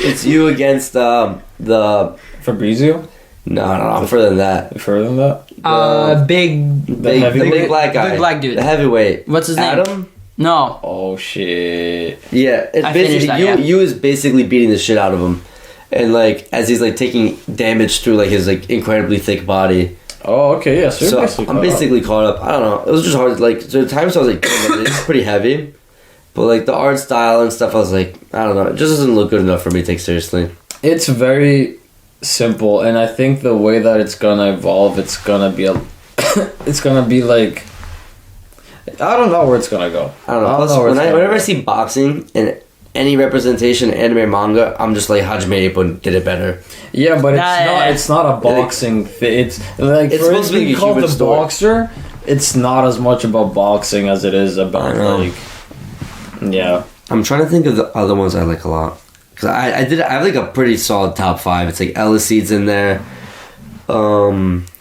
it's you against the Fabrizio. no I'm further than that. Further than that. Big. The big heavyweight? black guy, Big black dude. the heavyweight. What's his name? Adam? No. Oh shit. Yeah, it's I finished basically that, you. yeah. You is basically beating the shit out of him, and like as he's like taking damage through like his like incredibly thick body. Oh, okay. Yeah. So, So you're basically I'm basically caught up. I don't know. It was just hard. Like there were times I was like, damn, it's pretty heavy, but like the art style and stuff, I was like, I don't know. It just doesn't look good enough for me to take seriously. It's very simple, and I think the way that it's gonna evolve, it's gonna be it's gonna be like, I don't know where it's gonna go. I don't know. Plus, where it's gonna whenever I go. see boxing and any representation in anime manga, I'm just like Hajime Ippo did it better. Yeah, but Nah, it's not a boxing thing. It's like It's for it supposed to to be be a called human the story. boxer. It's not as much about boxing as it is about I know. like. Yeah. I'm trying to think of the other ones I like a lot. Cause I have like a pretty solid top 5. It's like Ellicede's in there.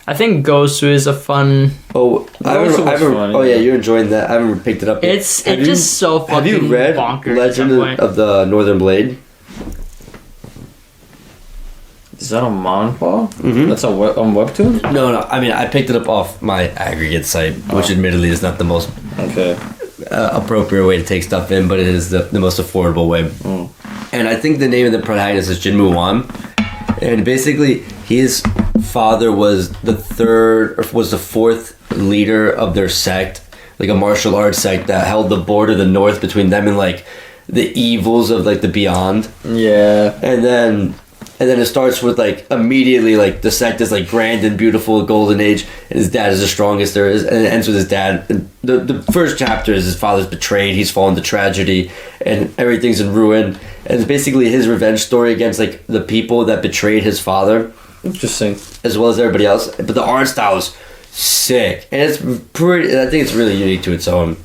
I think Gosu is a fun. Oh, Gosu was funny, oh yeah, yeah. you're enjoying that. I haven't picked it up yet. It's Have just so Have fucking you read bonkers. Legend at some point. of the Northern Blade? Is that a manhwa? Mhm. That's on webtoon. No. I mean, I picked it up off my aggregate site, which admittedly is not the most Okay. appropriate way to take stuff in, but it is the most affordable way. And I think the name of the protagonist is Jinmu Wan, and basically he is father was the fourth leader of their sect, like a martial arts sect that held the border, the north between them and like the evils of like the beyond. Yeah. And then it starts with like immediately like the sect is like grand and beautiful, golden age, and his dad is the strongest there is, and it ends with his dad. And the first chapter is his father's betrayed, he's fallen to tragedy, and everything's in ruin. And it's basically his revenge story against like the people that betrayed his father. Interesting. As well as everybody else. But the art style is sick. And it's pretty, I think it's really unique to its own.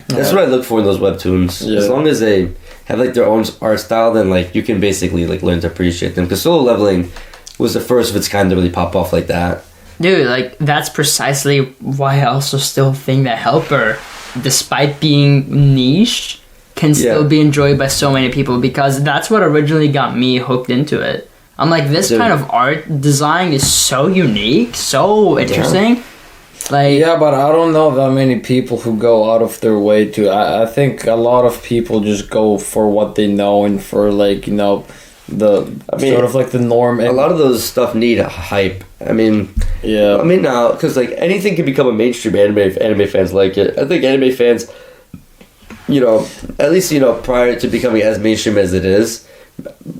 That's what I look for in those webtoons. Yeah. As long as they have like their own art style, then like you can basically like learn to appreciate them. Because Solo Leveling was the first of its kind to really pop off like that. Dude, like, that's precisely why I also still think that Helper, despite being niche, can still be enjoyed by so many people, because that's what originally got me hooked into it. I'm like, this kind of art design is so unique, so interesting. Like, yeah, but I don't know that many people who go out of their way to. I think a lot of people just go for what they know and for like, you know, sort of like the norm. A lot of those stuff need hype. I mean, yeah. I mean now, because like anything can become a mainstream anime if anime fans like it. I think anime fans, you know, at least, you know, prior to becoming as mainstream as it is,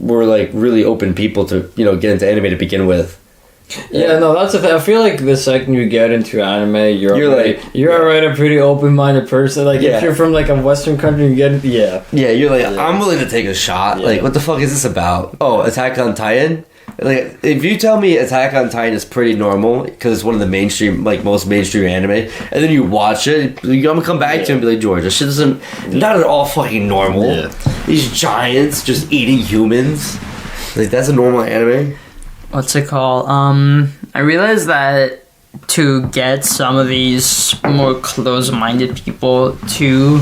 were like really open people to, you know, get into anime to begin with. Yeah, no, that's the thing. I feel like the second you get into anime, you're already a pretty open-minded person. Like, if you're from like a Western country, you get it. Yeah, you're like, I'm willing to take a shot. Like, what the fuck is this about? Oh, Attack on Titan. Like, if you tell me Attack on Titan is pretty normal because it's one of the mainstream, like most mainstream anime, and then you watch it, I'm gonna come back to it and be like, George, this shit isn't not at all fucking normal. Yeah. These giants just eating humans. Like, that's a normal anime. What's it called? I realized that to get some of these more close-minded people to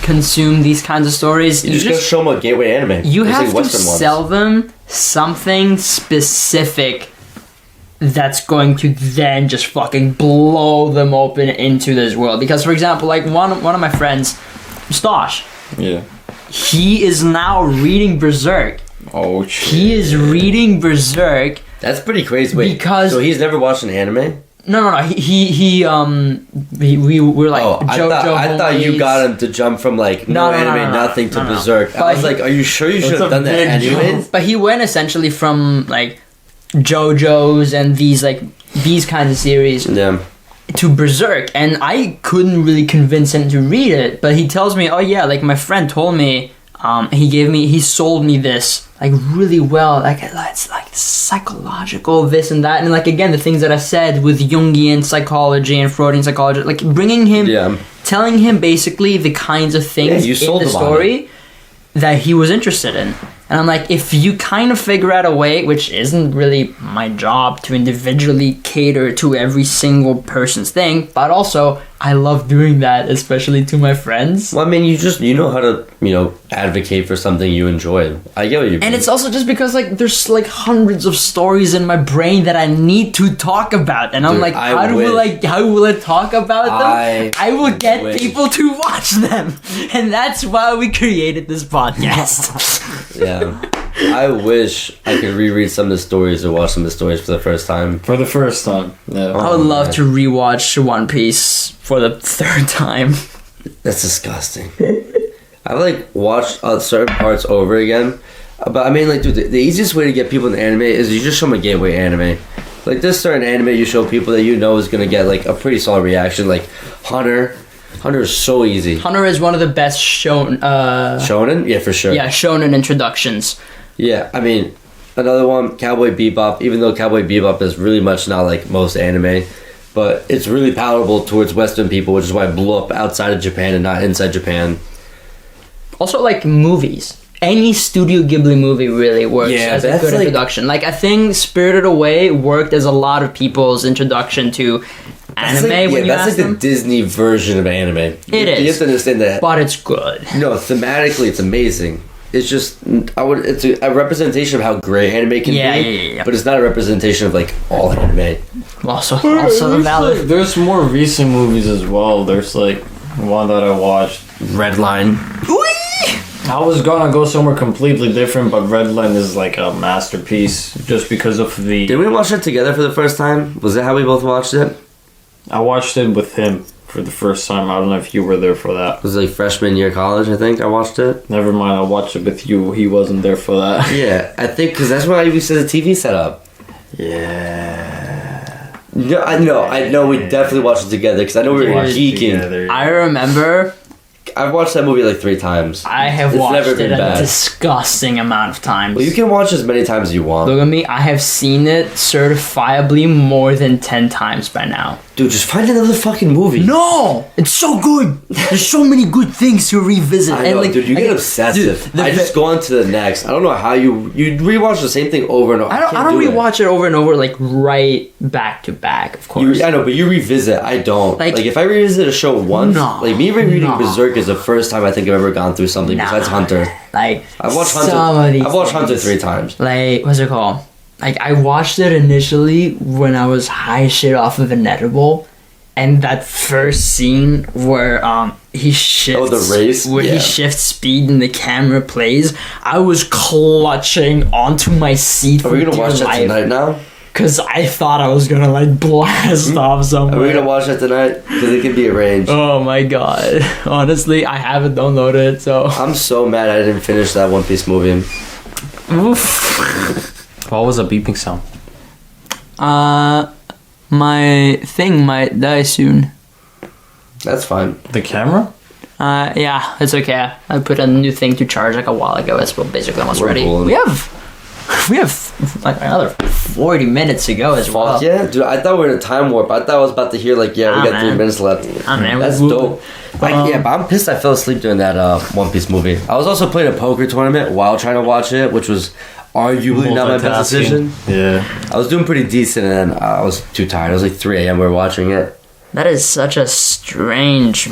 consume these kinds of stories, you just show them a gateway anime. You have to sell them something specific that's going to then just fucking blow them open into this world. Because, for example, like one of my friends, Stosh, he is now reading Berserk. Oh shit! He is reading Berserk. That's pretty crazy. Wait, because so he's never watched an anime? No. We were like. Oh, I thought you got him to jump from like anime nothing to Berserk. I was like, are you sure you should have done that anyways? But he went essentially from like JoJo's and these kinds of series to Berserk, and I couldn't really convince him to read it. But he tells me, oh yeah, like my friend told me. He sold me this like really well, like it's like psychological this and that, and like again the things that I said with Jungian psychology and Freudian psychology, like bringing him, telling him basically the kinds of things in the story that he was interested in. And I'm like, if you kind of figure out a way, which isn't really my job to individually cater to every single person's thing, but also I love doing that, especially to my friends. Well, I mean, you know how to, you know, advocate for something you enjoy. I get what you mean. And it's also just because like there's like hundreds of stories in my brain that I need to talk about, and I'm like, how will I talk about them? I will get people to watch them, and that's why we created this podcast. Yeah. I wish I could reread some of the stories or watch some of the stories for the first time. For the first time, yeah. I would love to rewatch One Piece for the third time. That's disgusting. I like watched certain parts over again, but I mean, like, dude, the easiest way to get people into anime is you just show them a gateway anime. Like, this certain anime you show people that you know is gonna get like a pretty solid reaction. Like Hunter is so easy. Hunter is one of the best shonen? Yeah, for sure. Yeah, shonen introductions. Yeah, I mean, another one, Cowboy Bebop, even though Cowboy Bebop is really much not like most anime, but it's really palatable towards Western people, which is why it blew up outside of Japan and not inside Japan. Also, like, movies. Any Studio Ghibli movie really works as a good introduction. Like, I think Spirited Away worked as a lot of people's introduction to anime when you ask them. That's like the Disney version of anime. It is. You have to understand that. But it's good. No, thematically, it's amazing. It's just, it's a representation of how great anime can be, but it's not a representation of like all anime. Also valid. Like, there's more recent movies as well. There's like one that I watched, Red Line. I was gonna go somewhere completely different, but Redline is like a masterpiece just because of the. Did we watch it together for the first time? Was that how we both watched it? I watched it with him for the first time. I don't know if you were there for that. It was like freshman year of college, I think. I watched it. Never mind, I watched it with you. He wasn't there for that. Yeah, I think because that's why we said the TV setup. Yeah. No, I know. We definitely watched it together because I know we were geeking. Together. I remember I've watched that movie like 3 times. I have It's watched never it been a bad. disgusting amount of times. Well, you can watch as many times as you want. Look at me, I have seen it certifiably more than 10 times by now. Dude, just find another fucking movie. No! It's so good! There's so many good things to revisit. I know, and dude, you get obsessive. Dude, I just go on to the next. I don't know how you rewatch the same thing over and over. I don't can't do rewatch it over and over like right back to back, of course. I know, but you revisit. I don't. Like- Like if I revisit a show once, No, like me rereading no. Berserk is the first time I think I've ever gone through something besides Hunter. Like I've watched some Hunter. of these I've watched Hunter things. 3 times. Like, what's it called? Like, I watched it initially when I was high shit off of an edible, and that first scene where he shifts. Oh, the race? Where Yeah. he shifts speed and the camera plays. I was clutching onto my seat. Are we gonna watch that tonight now? Because I thought I was gonna like blast off somewhere. Are we gonna watch that tonight? Because it can be arranged. Oh my god! Honestly, I haven't downloaded it, so. I'm so mad I didn't finish that One Piece movie. Oof. What was a beeping sound? My thing might die soon. That's fine. The camera? Yeah, it's okay. I put a new thing to charge like a while ago. It's basically almost We're ready. golden. We have like another 40 minutes to go as well. Fuck yeah, dude! I thought we were in a time warp. I thought I was about to hear like, yeah, Ah, we got 3 man. minutes left. Ah, man, That's we- dope. Yeah, but I'm pissed. I fell asleep during that One Piece movie. I was also playing a poker tournament while trying to watch it, which was arguably not my best decision. Yeah. I was doing pretty decent, and then I was too tired. It was like 3 a.m. We were watching it. That is such a strange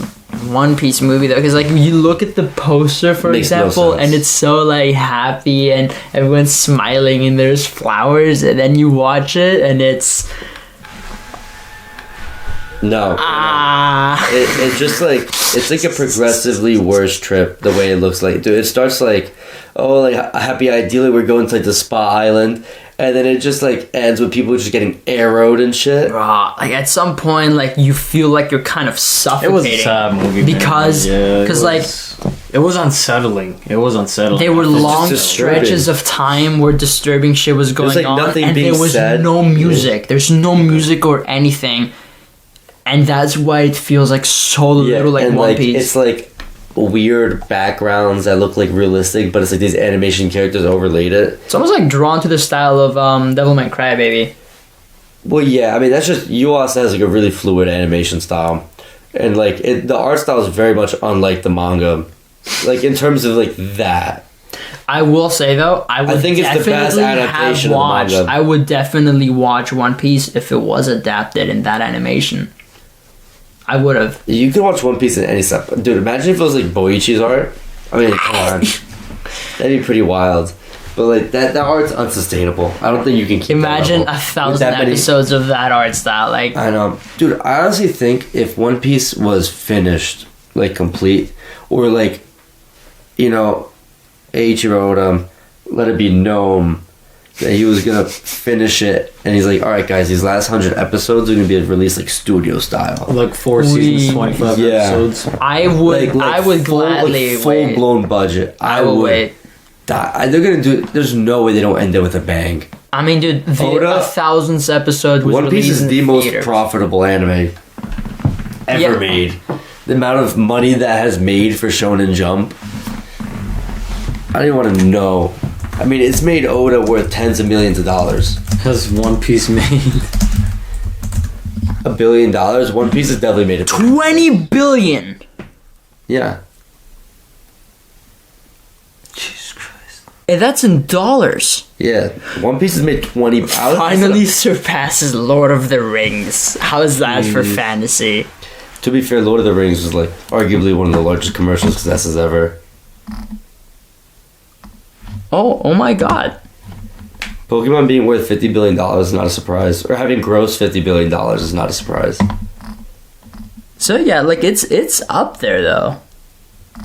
One Piece movie though, because like you look at the poster for Makes no example, sense. and it's so like happy and everyone's smiling and there's flowers, and then you watch it and it's No. ah. It just like it's like a progressively worse trip the way it looks like. Dude, it starts like, oh, like happy ideally we're going to like the spa island, and then it just like ends with people just getting arrowed and shit. Like at some point, like you feel like you're kind of It suffocating. was a sad movie. Because- man. Yeah, 'cause, like it was unsettling. It was unsettling. There were just long disturbing. stretches of time where disturbing shit was going like, on, nothing and being there was said. no music. There's no music or anything, and that's why it feels like so little like and One like Piece. it's like weird backgrounds that look like realistic, but it's like these animation characters overlaid it. It's almost like drawn to the style of Devilman Crybaby. Well, yeah, I mean that's just Yuasa has like a really fluid animation style, and like the art style is very much unlike the manga, like in terms of like that. I will say though, I think it's the best definitely adaptation have of the watched. manga. I would definitely watch One Piece if it was adapted in that animation. I would have. You can watch One Piece in any step, dude. Imagine if it was like Boichi's art. I mean, come on, that'd be pretty wild. But like that art's unsustainable. I don't think you can keep. Imagine that level. 1,000 With that many- episodes of that art style. Like, I know, dude. I honestly think if One Piece was finished, like complete, or like, you know, Eiichiro Oda let it be known that he was gonna finish it, and he's like, all right, guys, these last 100 episodes are gonna be released like studio style. like 4 seasons, 25 Yeah. episodes. I would, I would gladly full wait. blown budget. I will wait. They're gonna do. There's no way they don't end it with a bang. I mean, dude, the Oda- 1,000th episode was One Piece released is in the most theaters. profitable anime ever Yeah. made. The amount of money that has made for Shonen Jump, I don't even want to know. I mean, it's made Oda worth tens of millions of dollars. Has One Piece made? $1 billion. One Piece has definitely made it. 20 billion. Yeah. Jesus Christ. And that's in dollars. Yeah. One Piece has made 20. Finally surpasses Lord of the Rings. How is that for fantasy? To be fair, Lord of the Rings was like arguably one of the largest commercial successes ever. Oh my god. Pokemon being worth $50 billion is not a surprise. Or having grossed $50 billion is not a surprise. So yeah, like it's up there though.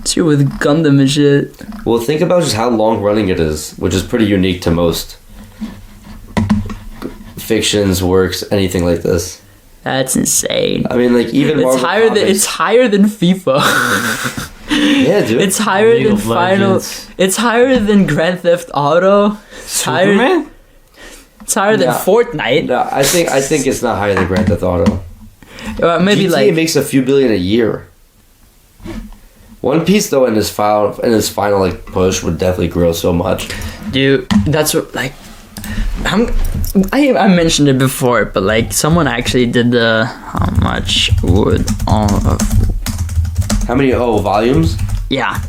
It's here with Gundam and shit. Well, think about just how long running it is, which is pretty unique to most fictions, works, anything like this. That's insane. I mean, like even It's Marvel higher than Comics- it's higher than FIFA. Yeah, dude. It's higher League than of Final. Legends. It's higher than Grand Theft Auto. It's higher. Superman? It's higher than Yeah. Fortnite. No, I think it's not higher than Grand Theft Auto. Maybe GTA like makes a few billion a year. One Piece though in his final like push would definitely grow so much. dude. That's what like. I mentioned it before, but like someone actually did the how much would all of How many volumes? yeah.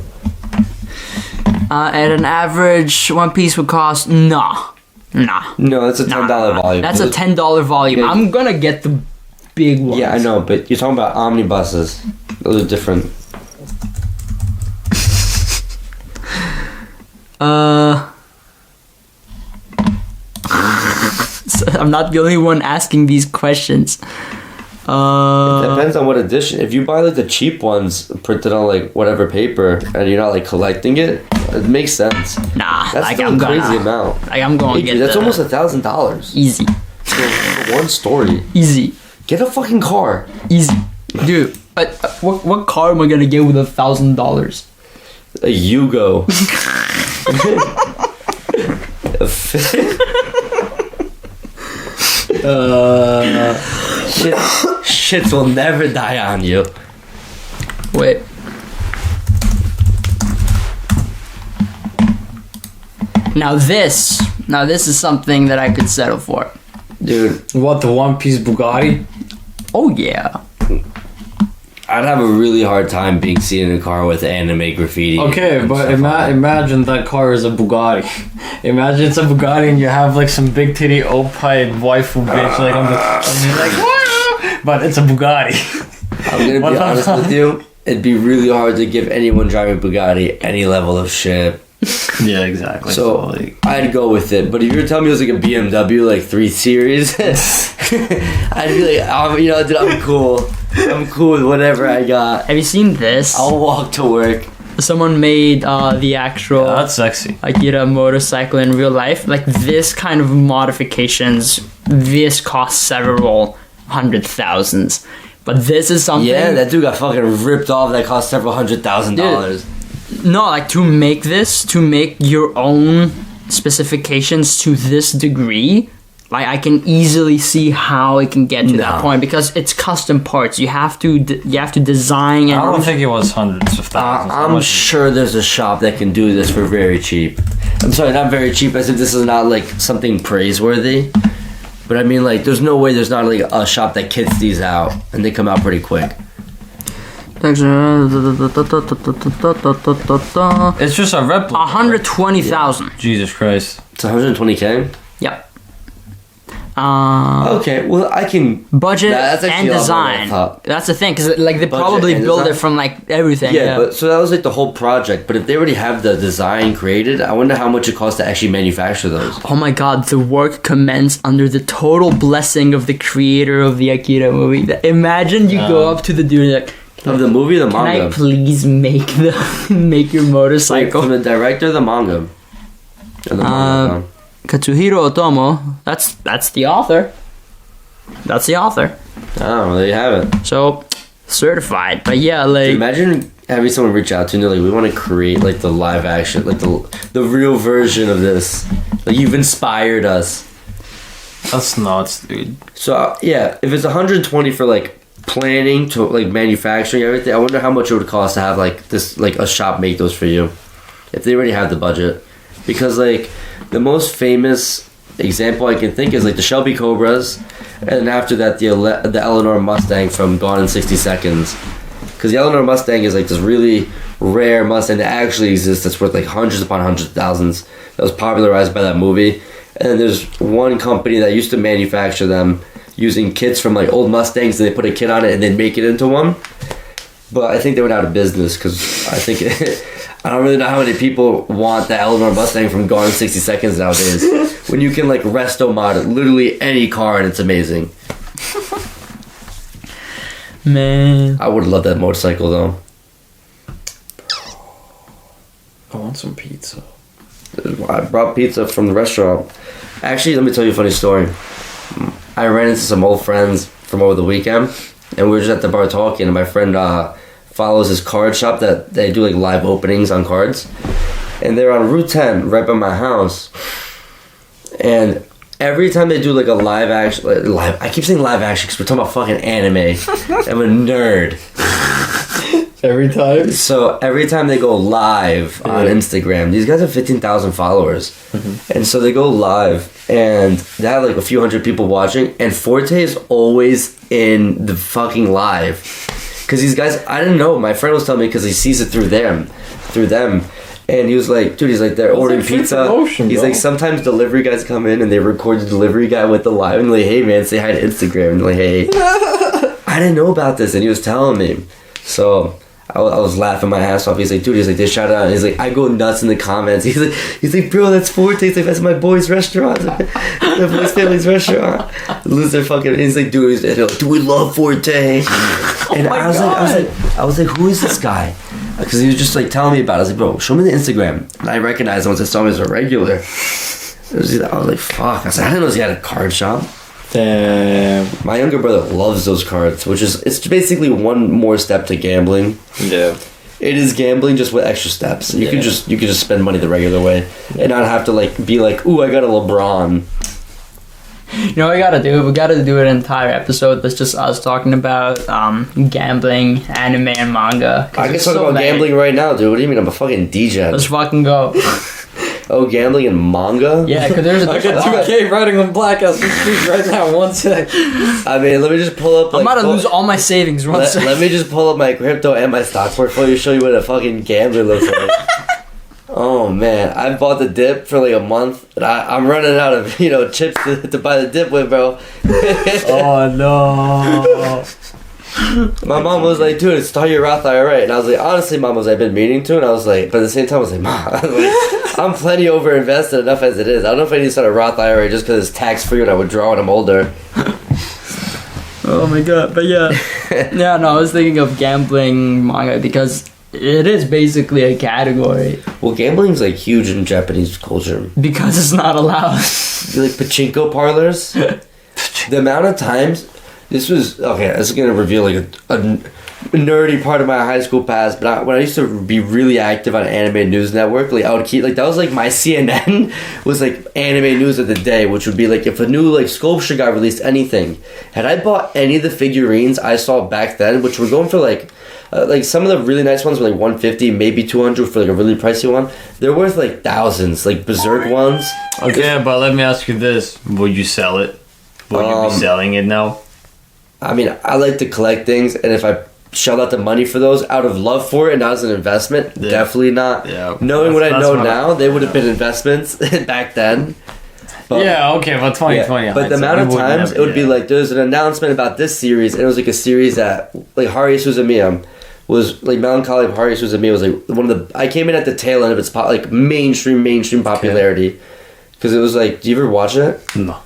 At an average, One Piece would cost nah. No, that's a $10 volume. That's a $10 volume. Yeah. I'm gonna get the big ones. Yeah, I know, but you're talking about omnibuses. Those are different. I'm not the only one asking these questions. Depends on what edition. If you buy like the cheap ones printed on like whatever paper and you're not like collecting it, it makes sense. Nah, That's like still I'm a crazy gonna, amount. like I'm gonna Hey, get dude, that's the- almost $1,000 easy, for one story. easy, Get a fucking car. easy, dude. What car am I gonna get with $1,000? A Yugo. Shits will never die on you. Wait. Now this is something that I could settle for. Dude, What, the One Piece Bugatti? Oh yeah. I'd have a really hard time being seen in a car with anime graffiti. Okay, and but stuff on it. imagine that car is a Bugatti. Imagine it's a Bugatti and you have like some big titty opai waifu bitch like on the and you're like, "Wow!" But it's a Bugatti. I'm gonna What be the honest fuck? with you. It'd be really hard to give anyone driving Bugatti any level of shit. Yeah, exactly. So I'd go with it. But if you were telling me it was like a BMW like 3 Series, I'd be like, you know, dude, I'm cool. I'm cool with whatever I got. Have you seen this? I'll walk to work. Someone made the actual that's sexy. Akira motorcycle in real life. Like this kind of modifications, this costs several hundred thousands. But this is something. Yeah, that dude got fucking ripped off. That cost several $100,000. No, like to make your own specifications to this degree, like I can easily see how it can get to that No. point because it's custom parts. You have to design and I don't think it was hundreds of thousands. How I'm much- sure there's a shop that can do this for very cheap. I'm sorry, not very cheap, as if this is not like something praiseworthy. But I mean, like, there's no way there's not like a shop that kits these out and they come out pretty quick. It's just a replica. 120,000. Jesus Christ. It's 120K. Yep. Okay, well I can. Budget That's actually and a lot more than I design. thought. That's the thing, because like they Budget probably and build it design. from like everything. Yeah, but so that was like the whole project. But if they already have the design created, I wonder how much it costs to actually manufacture those. Oh my god, the work commenced under the total blessing of the creator of the Akira movie. Imagine you go up to the dude and like, Of the movie, or the can I manga. please make make your Like, motorcycle? from the director, of the manga. Or the manga. Katsuhiro Otomo, that's the author. That's the author. Oh, there you have it. So certified. But yeah, like Dude, imagine having someone reach out to you and they're like, we want to create like the live action, like the real version of this. Like you've inspired us. That's nuts, dude. So yeah, if it's 120 for like planning to like manufacturing everything, I wonder how much it would cost to have like this, like a shop make those for you, if they already have the budget. Because like the most famous example I can think is like the Shelby Cobras, and then after that the Eleanor Mustang from Gone in 60 Seconds. Because the Eleanor Mustang is like this really rare Mustang that actually exists that's worth like hundreds upon hundreds of thousands, that was popularized by that movie. And then there's one company that used to manufacture them using kits from like old Mustangs, and they put a kit on it and then make it into one. But I think they went out of business because I think I don't really know how many people want the Eleanor Mustang from Gone in 60 Seconds nowadays. When you can like resto mod it, literally any car, and it's amazing. man. I would love that motorcycle though. I want some pizza. I brought pizza from the restaurant. Actually, let me tell you a funny story. I ran into some old friends from over the weekend, and we were just at the bar talking, and my friend follows this card shop that they do like live openings on cards. And they're on Route 10, right by my house. And every time they do like a live action, I keep saying live action because we're talking about fucking anime. I'm a nerd. Every time? So every time they go live on Instagram, these guys have 15,000 followers. And so they go live and they have like a few hundred people watching, and Forte is always in the fucking live. Because these guys, I didn't know, my friend was telling me because he sees it through them. And he was like, dude, he's like, they're ordering pizza. He's like, sometimes delivery guys come in and they record the delivery guy with the live. And they're like, hey, man, say hi to Instagram. And they're like, hey. I didn't know about this. And he was telling me. So I was laughing my ass off. He's like, dude, they shout out. And he's like, I go nuts in the comments. He's like, bro, that's Forte. He's like, that's my boy's restaurant. My boy's family's restaurant. Lose their fucking. And he's like, dude, we love Forte. And I was like, who is this guy? Because he was just like telling me about it. I was like, bro, show me the Instagram. And I recognized him once I saw him as a regular. I was like, fuck. I said, I didn't know he had a card shop. Damn. My younger brother loves those cards, it's basically one more step to gambling. Yeah. It is gambling just with extra steps. You could just spend money the regular way and not have to like be like, ooh, I got a LeBron. You know what we gotta do? We gotta do an entire episode that's just us talking about gambling, anime, and manga. I can talk about gambling right now, dude. What do you mean? I'm a fucking DJ. Let's fucking go. Oh, gambling and manga? Yeah, because there's I got 2K riding on black as we speak right now. 1 sec. I mean, let me just pull up. I'm about to lose all my savings. Let me just pull up my crypto and my stock portfolio, show you what a fucking gambler looks like. Oh man, I bought the dip for like a month, and I'm running out of chips to buy the dip with, bro. Oh no. My mom was like, dude, start your Roth IRA. And I was like, honestly, Mom, I've been meaning to. And I was like, but at the same time, I was like, Mom, I'm plenty over invested enough as it is. I don't know if I need to start a Roth IRA just because it's tax free when I withdraw when I'm older. Oh my god, but yeah. Yeah, no, I was thinking of gambling manga because it is basically a category. Well, gambling's like huge in Japanese culture. Because it's not allowed. Like pachinko parlors. The amount of times. This is going to reveal like a nerdy part of my high school past. But when I used to be really active on Anime News Network, like I would keep that was like my CNN was like anime news of the day, which would be like if a new like sculpture got released, anything. Had I bought any of the figurines I saw back then, which were going for like some of the really nice ones were like 150, maybe 200 for like a really pricey one. They're worth like thousands, like Berserk ones. Okay, but let me ask you this: would you sell it? Would you be selling it now? I mean, I like to collect things, and if I shelled out the money for those out of love for it and not as an investment, definitely not. Yeah, knowing what I know now, they would have been investments back then. But, yeah, okay, but 2020. Yeah, but the amount of times it would be like, there's an announcement about this series, and it was like a series that, like, Haruhi Suzumiya was, like, Melancholy of Haruhi Suzumiya was, like, one of the, I came in at the tail end of its, like, mainstream popularity. Because it was, like, do you ever watch it? No.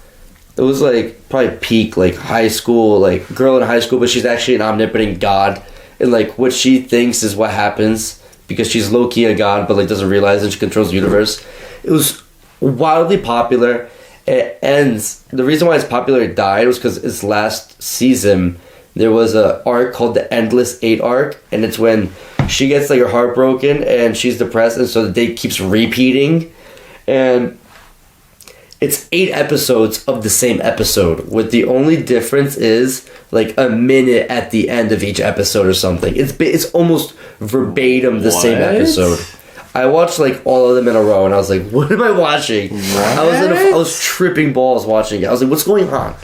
It was like probably peak like high school, like girl in high school, but she's actually an omnipotent god, and like what she thinks is what happens because she's low key a god, but like doesn't realize that she controls the universe. It was wildly popular, and the reason why it's popular it died was because its last season there was a arc called the Endless 8 arc, and it's when she gets like her heart broken and she's depressed, and so the day keeps repeating, and it's 8 episodes of the same episode, with the only difference is like a minute at the end of each episode or something. It's almost verbatim the same episode. I watched like all of them in a row, and I was like, "What am I watching?" I was tripping balls watching it. I was like, "What's going on?"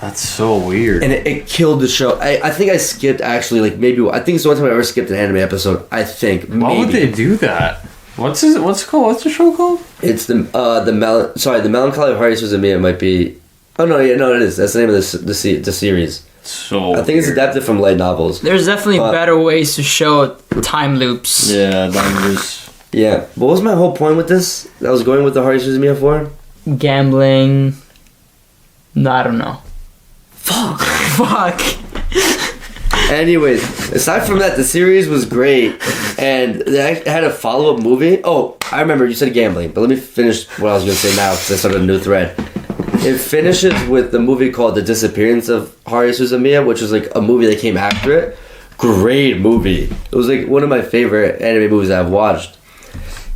That's so weird. And it killed the show. I think I skipped actually like maybe I think it's the one time I ever skipped an anime episode. I think. Why would they do that? What's it called? What's the show called? It's the Melancholy of Haruhi Suzumiya might be. Oh no, yeah, no, it is. That's the name of the series. So I think it's adapted from light novels. There's definitely better ways to show time loops. Yeah, that Yeah. What was my whole point with this? I was going with the Haruhi Suzumiya for? Gambling. No, I don't know. Fuck. Anyways, aside from that, the series was great, And they had a follow-up movie. Oh, I remember you said gambling, but let me finish what I was going to say now because I started a new thread. It finishes with the movie called The Disappearance of Haruhi Suzumiya, which was like a movie that came after it. Great movie. It was like one of my favorite anime movies I've watched.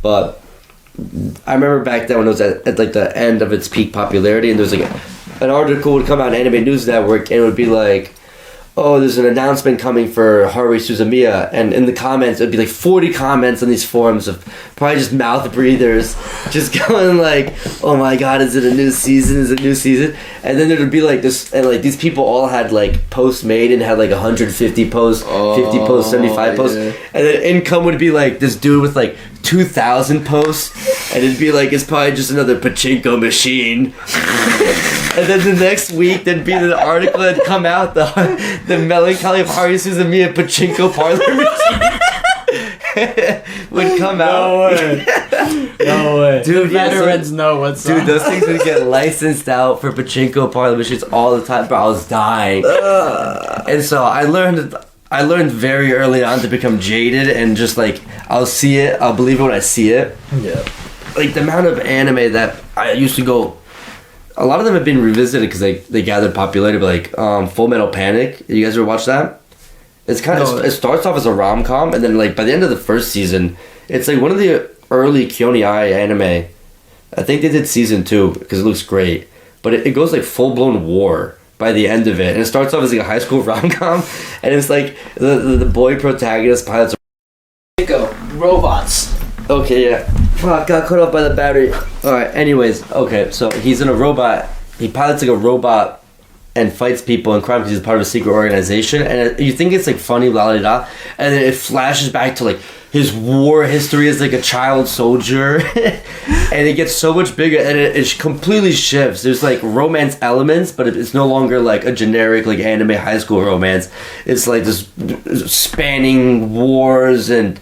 But I remember back then when it was at like the end of its peak popularity, and there's like an article would come out on Anime News Network, and it would be like, oh, there's an announcement coming for Haruhi Suzumiya, and in the comments, it'd be like 40 comments on these forums of probably just mouth breathers, just going like, oh my god, is it a new season, is it a new season? And then there'd be like this, and like these people all had like posts made and had like 150 posts, 50 posts, 75 posts, and then income would be like this dude with like 2,000 posts, and it'd be like, it's probably just another pachinko machine. And then the next week, there'd be the article that'd come out, the melancholy of Haruhi Suzumiya pachinko parlor machine would come out. No way. Dude, Veterans know what's dude, up. those things would get licensed out for pachinko parlor machines all the time, but I was dying. And so I learned very early on to become jaded and just like, I'll see it, I'll believe it when I see it. Yeah. Like the amount of anime that I used to go, a lot of them have been revisited because they gathered popularity, but like Full Metal Panic. You guys ever watch that? It's kind of, it starts off as a rom-com, and then like by the end of the first season, it's like one of the early Kyoni Ai anime. I think they did season 2 because it looks great, but it goes like full-blown war by the end of it, and it starts off as like a high school rom-com, and it's like the boy protagonist pilots robots. Okay, yeah. Fuck, got cut off by the battery. Alright, anyways. Okay, so he's in a robot. He pilots like a robot and fights people in crime because he's part of a secret organization. And you think it's like funny, la la la. And then it flashes back to like his war history as like a child soldier. And it gets so much bigger and it completely shifts. There's like romance elements, but it's no longer like a generic like anime high school romance. It's like this spanning wars and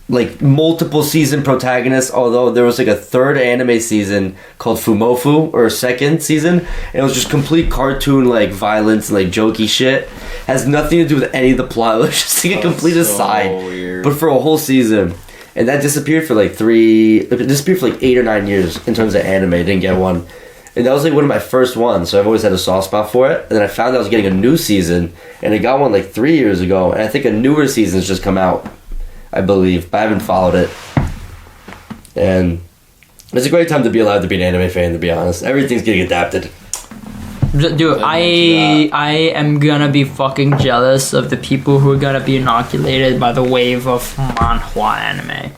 like multiple season protagonists, although there was like a third anime season called Fumofu, or second season, and it was just complete cartoon like violence and like jokey shit. Has nothing to do with any of the plot. It was just like a complete aside. Weird. But for a whole season. And that disappeared for like 8 or 9 years in terms of anime. Didn't get one. And that was like one of my first ones, so I've always had a soft spot for it. And then I found out I was getting a new season, and I got one like 3 years ago, and I think a newer season's just come out, I believe, but I haven't followed it. And it's a great time to be alive to be an anime fan, to be honest. Everything's getting adapted. Dude, I am gonna be fucking jealous of the people who are gonna be inoculated by the wave of manhwa anime.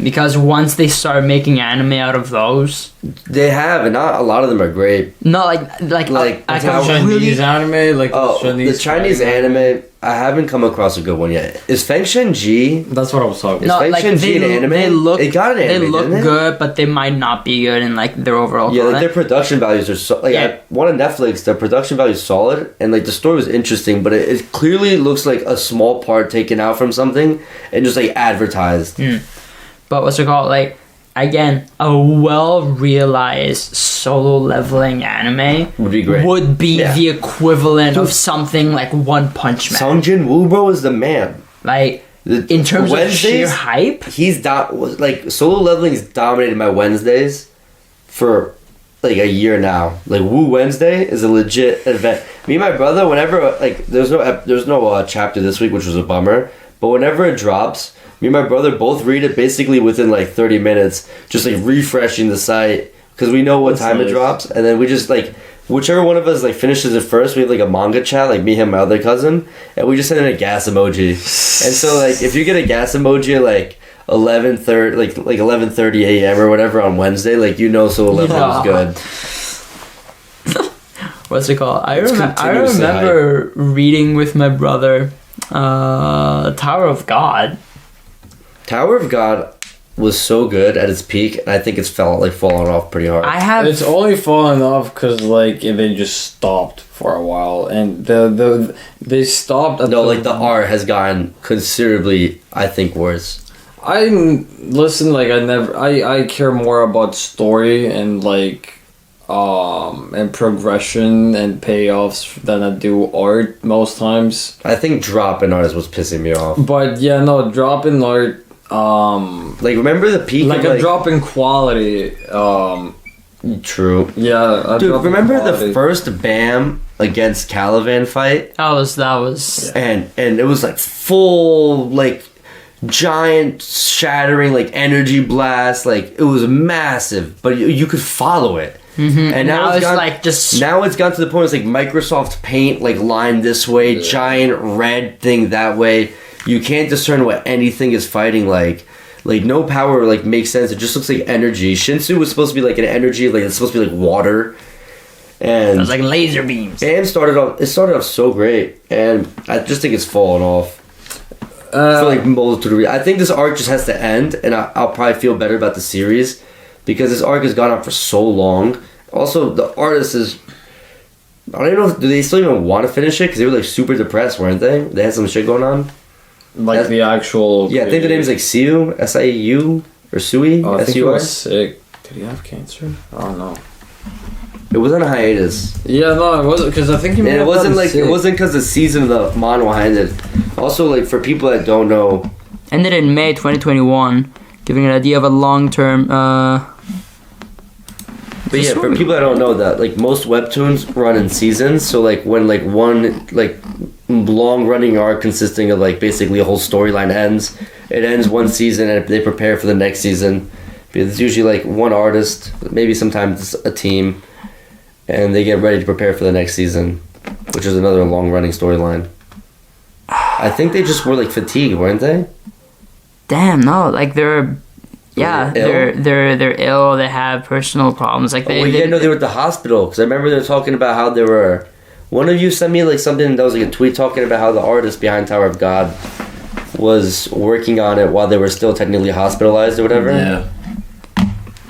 Because once they start making anime out of those, They have, and not a lot of them are great. not like I can Chinese anime, like The Chinese anime, I haven't come across a good one yet. Is Feng Shenji? That's what I was talking no, about. Feng like Shenji an anime? they look It got an anime, they look didn't it? good, but they might not be good in like their overall Yeah, like content. their production values are so. Like Yeah. one on Netflix, their production value is solid, and like the story was interesting, but it clearly looks like a small part taken out from something and just like advertised. But what's it called? Like, again, a well-realized solo leveling anime Would be great. Would be Yeah. the equivalent of something like One Punch Man. Song Jin Woo, bro, is the man. Like, The- in terms of sheer Wednesdays, hype, He's like solo leveling's dominated my Wednesdays for like a year now. Like Woo Wednesday is a legit event. Me and my brother, whenever like there's no chapter this week, which was a bummer. But whenever it drops, me and my brother both read it basically within like 30 minutes, just like refreshing the site because we know what That's time it nice. drops, and then we just like whichever one of us like finishes it first, we have like a manga chat, like me and my other cousin, and we just send in a gas emoji. And so like if you get a gas emoji at like 11:30, like 11:30 a.m. or whatever on Wednesday, like you know Solo Leveling Yeah. is good. what's it called? I continuously remember reading with my brother Tower of God. Tower of God was so good at its peak, and I think it's fallen off pretty hard. I have It's only fallen off because like they just stopped for a while, and they stopped. At No, like the art has gotten considerably, I think, worse. I care more about story and like and progression and payoffs than I do art most times. I think drop in art is what's pissing me off. But yeah, no, drop in art, Like, remember the peak like of, a drop in quality. True. Yeah, a Dude, drop in remember quality. the first BAM against Caliban fight? That was. And it was like full, like, giant shattering, like, energy blast. Like, it was massive, but you could follow it. Mm-hmm. And now it's gone, like just. now it's gone to the point where it's like Microsoft Paint, like, line this way, giant red thing that way. You can't discern what anything is fighting like. Like, no power, like, makes sense. It just looks like energy. Shinsu was supposed to be, like, an energy, like, it's supposed to be, like, water. And It was like laser beams. BAM started off so great. And I just think it's fallen off. For, like, multiple. I think this arc just has to end, and I'll probably feel better about the series. Because this arc has gone on for so long. Also, the artist is... I don't even know, do they still even want to finish it? Because they were, like, super depressed, weren't they? They had some shit going on. Like the actual. Yeah, I think the name is like Siu, S-I-U, or Sui, Oh, I think he S-U-I. was sick. Did he have cancer? Oh no. It was on a hiatus. Yeah, no, it wasn't because I think he. And may it have wasn't gotten like, sick. it wasn't because the season of the manhwa ended. Also, like, for people that don't know, Ended in May 2021, giving an idea of a long-term. but yeah, for people that don't know that, like, most webtoons run in seasons, so, like, when, like, one, like, long-running arc consisting of, like, basically a whole storyline ends, it ends one season and they prepare for the next season. Because it's usually, like, one artist, maybe sometimes a team, and they get ready to prepare for the next season, which is another long-running storyline. I think they just were, like, fatigued, weren't they? Damn, no, like they're. Yeah, Ill? they're ill. They have personal problems. Like they. Oh, yeah, no, they were at the hospital. Because I remember they were talking about how they were... One of you sent me, like, something that was, like, a tweet talking about how the artist behind Tower of God was working on it while they were still technically hospitalized or whatever. Yeah.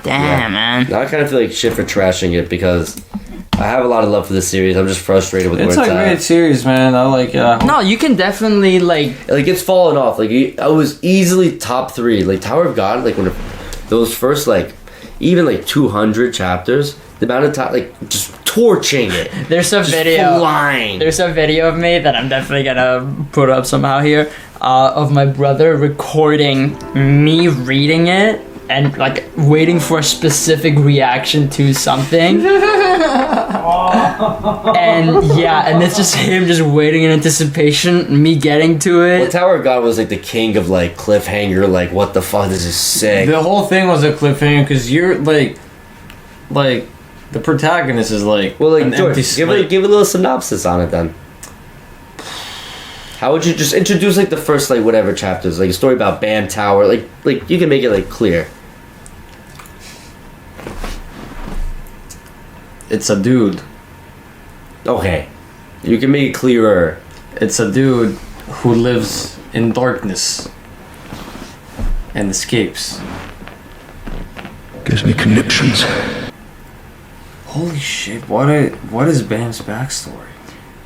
Damn, Yeah. man. Now I kind of feel like shit for trashing it because I have a lot of love for this series. I'm just frustrated with It's where a it's great at. series, man. I like. No, you can definitely like. Like, it's fallen off. Like, I was easily top 3. Like, Tower of God, like, when those first, like, even, like, 200 chapters, the amount of time, like, just torching it. There's a Just video. flying. There's a video of me that I'm definitely gonna put up somehow here, of my brother recording me reading it and like waiting for a specific reaction to something. And yeah, and it's just him just waiting in anticipation, me getting to Well, it. Tower of God was, like, the king of, like, cliffhanger, like, what the fuck, this is sick. The whole thing was a cliffhanger because you're like, the protagonist is like, Well, like, an George, empty give a little synopsis on it then. How would you just introduce, like, the first, like, whatever chapters, like a story about BAM Tower, like you can make it, like, clear. It's a dude. Okay, you can make it clearer. It's a dude who lives in darkness and escapes. Gives me conniptions. Holy shit! What is Bam's backstory?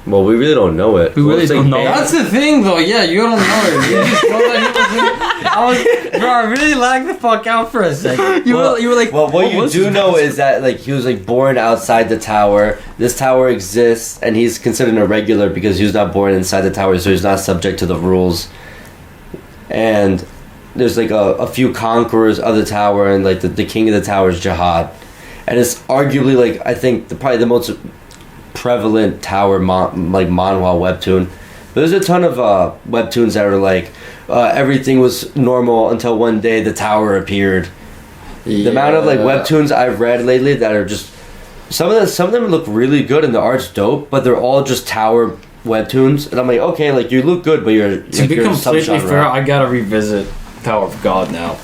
Well, we really don't know it. We really Looks like don't know. BAM- That's the thing, though. Yeah, you don't know it. You just know that bro, I really lagged the fuck out for a second. You were like, Well, what you was do his know is that, like, he was, like, born outside the tower. This tower exists, and he's considered a regular because he was not born inside the tower, so he's not subject to the rules. And there's, like, a few conquerors of the tower, and, like, the king of the tower is Jihad. And it's arguably, like, I think probably the most prevalent tower manhwa webtoon. But there's a ton of webtoons that are like everything was normal until one day the tower appeared. The amount of, like, webtoons I've read lately that are just some of them look really good and the art's dope, but they're all just tower webtoons, and I'm like, okay, like, you look good, but you're To be you're completely subgenre. fair, I gotta revisit Tower of God now.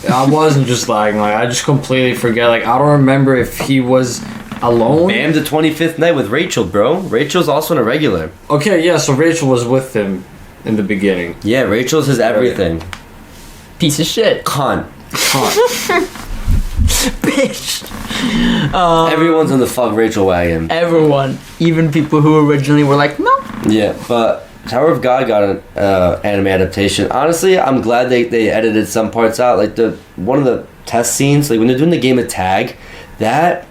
I wasn't just lagging, like, I just completely forget. Like, I don't remember if he was alone. Bam, the 25th night with Rachel, bro. Rachel's also an irregular. Okay, yeah, so Rachel was with him in the beginning. Yeah, Rachel's his everything. piece of shit. Cunt. Bitch. Everyone's on the fuck Rachel wagon. Everyone, even people who originally were like, no. Yeah, but Tower of God got an anime adaptation. Honestly, I'm glad they edited some parts out. Like, one of the test scenes, like when they're doing the game of tag, that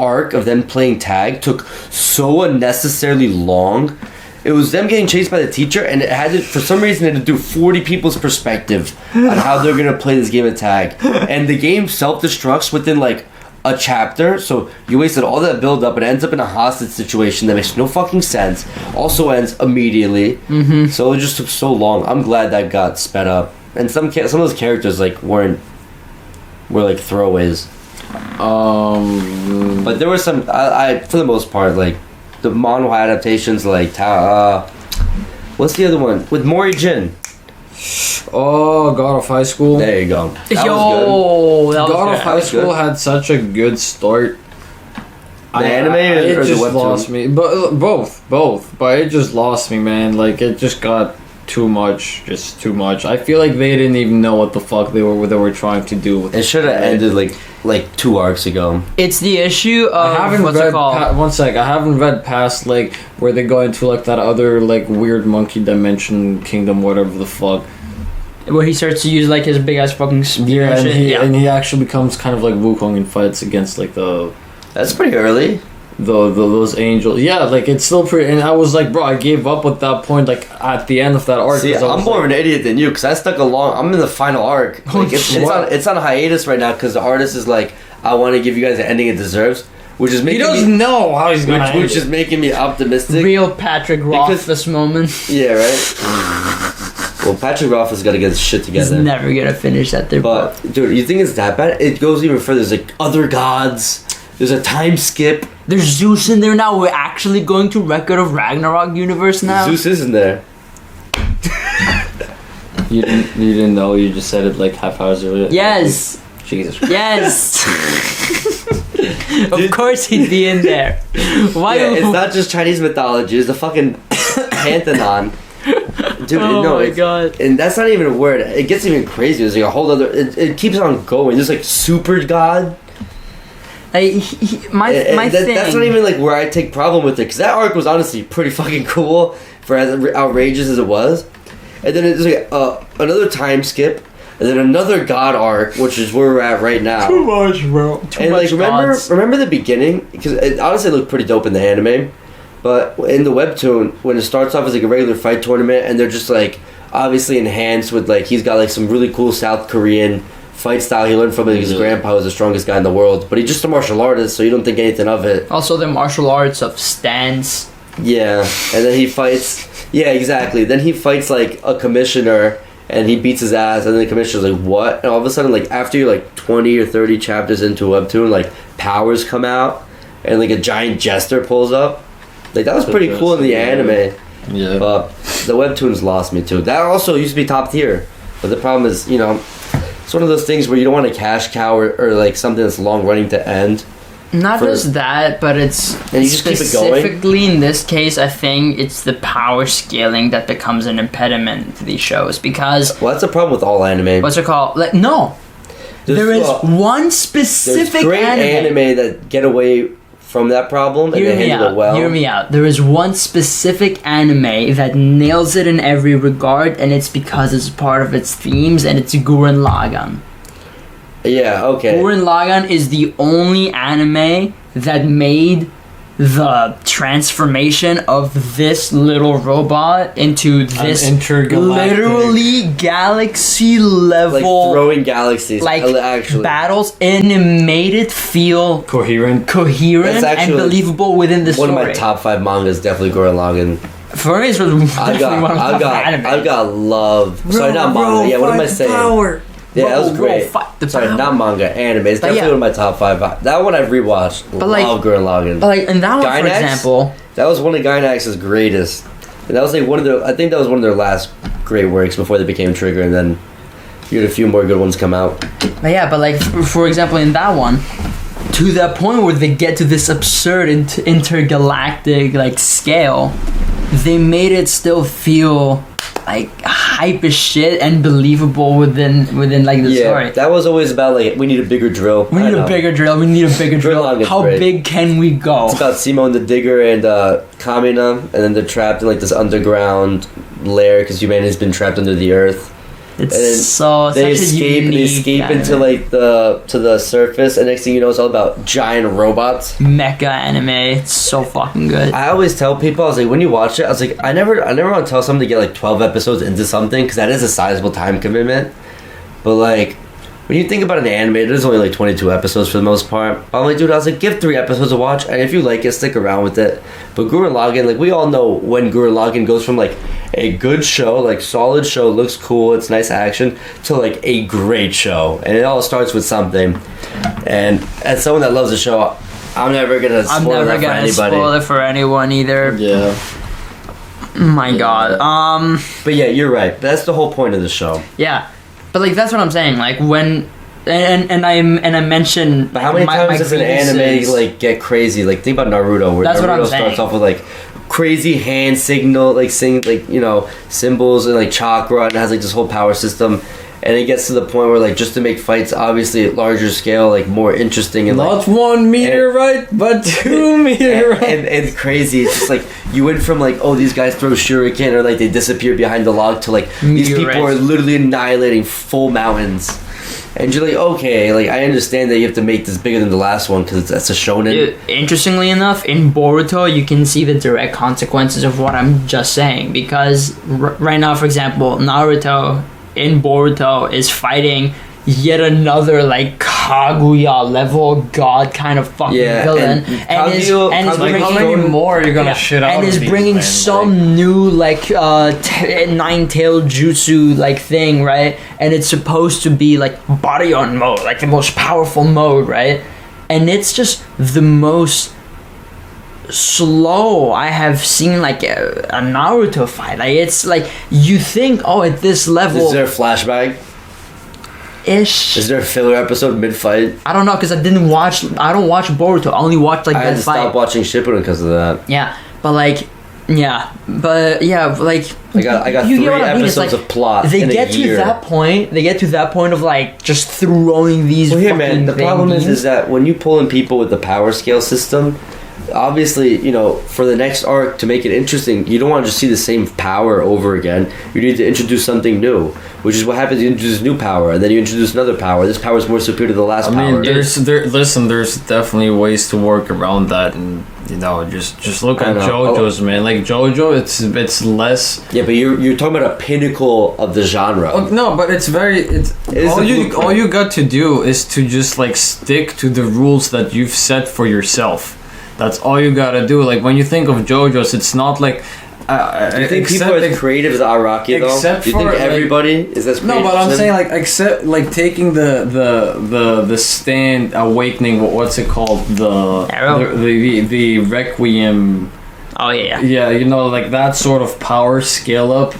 arc of them playing tag took so unnecessarily long. It was them getting chased by the teacher, and it had to, for some reason, it had to do 40 people's perspective on how they're gonna play this game of tag. And the game self-destructs within like a chapter, so you wasted all that build up. It ends up in a hostage situation that makes no fucking sense. Also ends immediately. So it just took so long. I'm glad that got sped up. And some of those characters like were like throwaways. But there were some. I for the most part like the manhwa adaptations like what's the other one with Mori Jin? Oh, God of High School. There you go. That was Yo, that was God good. of High School had such a good start. The anime it or the just webtoon? lost me. But both. But it just lost me, man. Like it just got too much. I feel like they didn't even know what the fuck they were trying to do with It should have ended like 2 arcs ago. It's the issue of I haven't what's it read. called? One sec. I haven't read past like where they go into like that other like weird monkey dimension kingdom, whatever the fuck. Where he starts to use like his big ass fucking spear Yeah, and shit. and he actually becomes kind of like Wukong and fights against like That's pretty early. those angels. Yeah, like it's still pretty. And I was like, bro, I gave up at that point. Like at the end of that arc. See, 'cause I was I'm more like, of an idiot than you because I stuck along. I'm in the final arc. Like, it's on a hiatus right now because the artist is like, I want to give you guys the ending it deserves, which is He making doesn't know how he's gonna. which is making me optimistic. Real Patrick Roth Because- this moment. Yeah, right. Well, Patrick Roth has got to get his shit He's together. never gonna finish that there. But dude, you think it's that bad? It goes even further. There's like other gods. There's a time skip. There's Zeus in there now. We're actually going to Record of Ragnarok universe now. Zeus isn't there. You didn't know. You just said it like half hours earlier. Yes. Jesus Christ. Yes. Of course he'd be in there. Why? Yeah, it's not just Chinese mythology. It's the fucking pantheon. Dude, Oh no, my it's- god. and that's not even a word. It gets even crazier. There's like a whole other. It keeps on going. There's like super god. Like, my thing. That's not even like where I take problem with it because that arc was honestly pretty fucking cool for as outrageous as it was. And then it's like another time skip, and then another god arc, which is where we're at right now. Too much, bro. Too And much. like gods. remember the beginning because it honestly looked pretty dope in the anime, but in the webtoon when it starts off as like a regular fight tournament and they're just like obviously enhanced with like he's got like some really cool South Korean fight style he learned from his grandpa was the strongest guy in the world, but he's just a martial artist so you don't think anything of it. Also, the martial arts of stance. Yeah, and then he fights. Yeah, exactly. Then he fights like a commissioner and he beats his ass and the commissioner's like what? And all of a sudden like after you're like 20 or 30 chapters into a webtoon like powers come out and like a giant jester pulls up. Like that was pretty cool in the anime. Yeah. But the webtoons lost me too. That also used to be top tier. But the problem is, you know, it's one of those things where you don't want a cash cow or like something that's long running to end. Not For- just that, but it's And you just keep it going? specifically in this case. I think it's the power scaling that becomes an impediment to these shows because Well, that's a problem with all anime. what's it called? Like no, there is one There's specific great anime. anime that get away from that problem and Hear they me handle out. it well. Hear me out. There is one specific anime that nails it in every regard, and it's because it's part of its themes, and it's Gurren Lagann. Yeah, okay. Gurren Lagann is the only anime that made the transformation of this little robot into this intergalactic- literally galaxy Like level throwing galaxies. like actually. battles, and it made it feel Coherent. coherent That's and actually believable within the One story. of my top 5 mangas is definitely Gurren Lagann. For me, it was definitely one of my top anime. I've got love. Sorry, not manga. Yeah, what am I saying? Yeah, that was great. Fight the Sorry, power. not manga. Anime. It's definitely yeah. one of my top 5. That one I've rewatched. But like- love Gurren Lagann. But like in that one, for Gainax? example, That was one of Gainax's greatest. And that was like one of their. I think that was one of their last great works before they became Trigger, and then you had a few more good ones come out. but like for example, in that one, to that point where they get to this absurd intergalactic like scale, they made it still feel like hype as shit and believable within like the Yeah, story. that was always about like we need a bigger drill. We I need a know. bigger drill. We need a bigger drill. Lagan's How great. big can we go? It's about Simone the Digger and Kamina, and then they're trapped in like this underground lair because humanity's been trapped under the earth. It's so they such escape. a unique They escape anime. into like the surface, and next thing you know, it's all about giant robots. mecha anime. It's so fucking good. I always tell people, I was like, when you watch it, I was like, I never want to tell someone to get like 12 episodes into something because that is a sizable time commitment. But like, when you think about an anime, it is only like 22 episodes for the most part. I'm like, dude, I was like, give 3 episodes a watch, and if you like it, stick around with it. But Gurren Lagann, like, we all know when Gurren Lagann goes from like a good show, like solid show, looks cool, it's nice action, to like a great show, and it all starts with something. And as someone that loves the show, I'm never gonna spoil that for anybody. Spoil it for anyone either. Yeah. My God. But yeah, you're right. That's the whole point of the show. Yeah, but like that's what I'm saying. Like when and I mentioned. But how many times does an anime grievances- like get crazy? Like think about Naruto, where That's Naruto what I'm starts saying. off with like crazy hand signal, like symbols and like chakra, and has like this whole power system. And it gets to the point where like just to make fights obviously at larger scale, like more interesting and Not like 1 meteorite, but 2 meteorite. and crazy. It's just like you went from like, oh, these guys throw shuriken or like they disappear behind the log to like these people Meteorites. are literally annihilating full mountains. And you're like, okay, like I understand that you have to make this bigger than the last one because that's a shonen. Interestingly enough, in Boruto, you can see the direct consequences of what I'm just saying. Because right now, for example, Naruto in Boruto is fighting yet another like Kaguya level god kind of fucking villain, and is Like, bringing how many more are you gonna shit out and of is these, bringing man? some new like nine-tailed jutsu like thing, right? And it's supposed to be like Baryon mode, like the most powerful mode, right? And it's just the most slow I have seen like a Naruto fight. Like it's like you think, oh, at this level Is there a flashback? ish. Is there a filler episode mid-fight? I don't know because I don't watch Boruto. I only watch like I had that to fight. stop watching Shippuden because of that. Yeah, but like, like I got you 3 get what I mean? It's episodes like, of plot They in a get year. to that point. They get to that point of like just throwing these. Well, here, fucking man, the problem is things. that when you pull in people with the power scale system, obviously, you know, for the next arc to make it interesting, you don't want to just see the same power over again. You need to introduce something new, which is what happens. You introduce new power, and then you introduce another power. This power is more superior to the last I power. mean, there's definitely ways to work around that, and you know, just look I at know. JoJo's, man. Like JoJo, it's less. Yeah, but you're talking about a pinnacle of the genre. Oh, no, but it's is all a you blueprint. all you got to do is to just like stick to the rules that you've set for yourself. That's all you gotta do. Like when you think of JoJo's, it's not like. Do you think people are as creative as Araki though? except Do you think for, like- everybody is as creative? No, but I'm as him? saying like except like taking the stand awakening. What's it called? Arrow? The requiem. Oh yeah. Yeah, you know, like that sort of power scale up.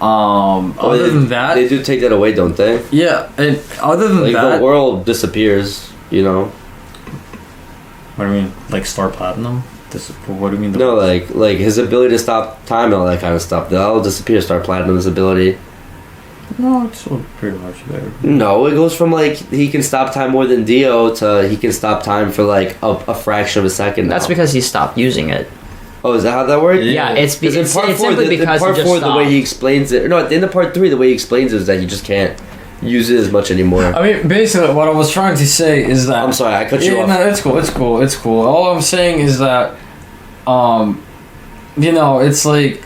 Other than that, they do take that away, don't they? yeah, and other than Like that, the world disappears, you know. what do you mean? Like Star Platinum? What do you mean? No, like his ability to stop time and all that kind of stuff. That all disappears. Star Platinum's ability. No, it's all pretty much there. No, it goes from like he can stop time more than Dio to he can stop time for like a fraction of a second. That's now. because he stopped using it. Oh, is that how that works? Yeah, it's Because in part four, simply because part he just four, the way he stopped. explains it. No, at the end of part 3, the way he explains it is that you just can't use it as much anymore. I mean, basically, what I was trying to say is that I'm sorry, I cut you yeah, off. no, it's cool. All I'm saying is that, you know, it's like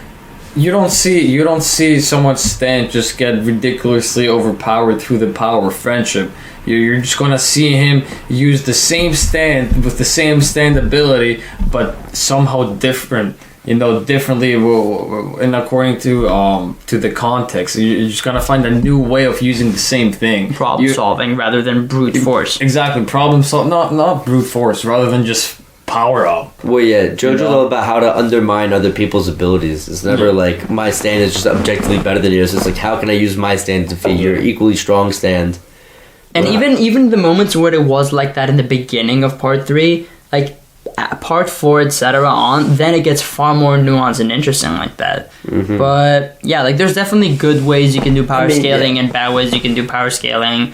you don't see someone's stand just get ridiculously overpowered through the power of friendship. You're just gonna see him use the same stand with the same stand ability, but somehow different. You know, differently, and according to the context, you're just gonna find a new way of using the same thing. Problem solving rather than brute force. Exactly, problem solve. Not brute force, rather than just power up. Well, yeah, JoJo's Yeah. all about how to undermine other people's abilities. It's never like my stand is just objectively better than yours. It's like how can I use my stand to defeat your equally strong stand? And even the moments where it was like that in the beginning of part 3, like part 4, etc. on, then it gets far more nuanced and interesting like that. But yeah, like there's definitely good ways you can do power I mean, scaling and bad ways you can do power scaling.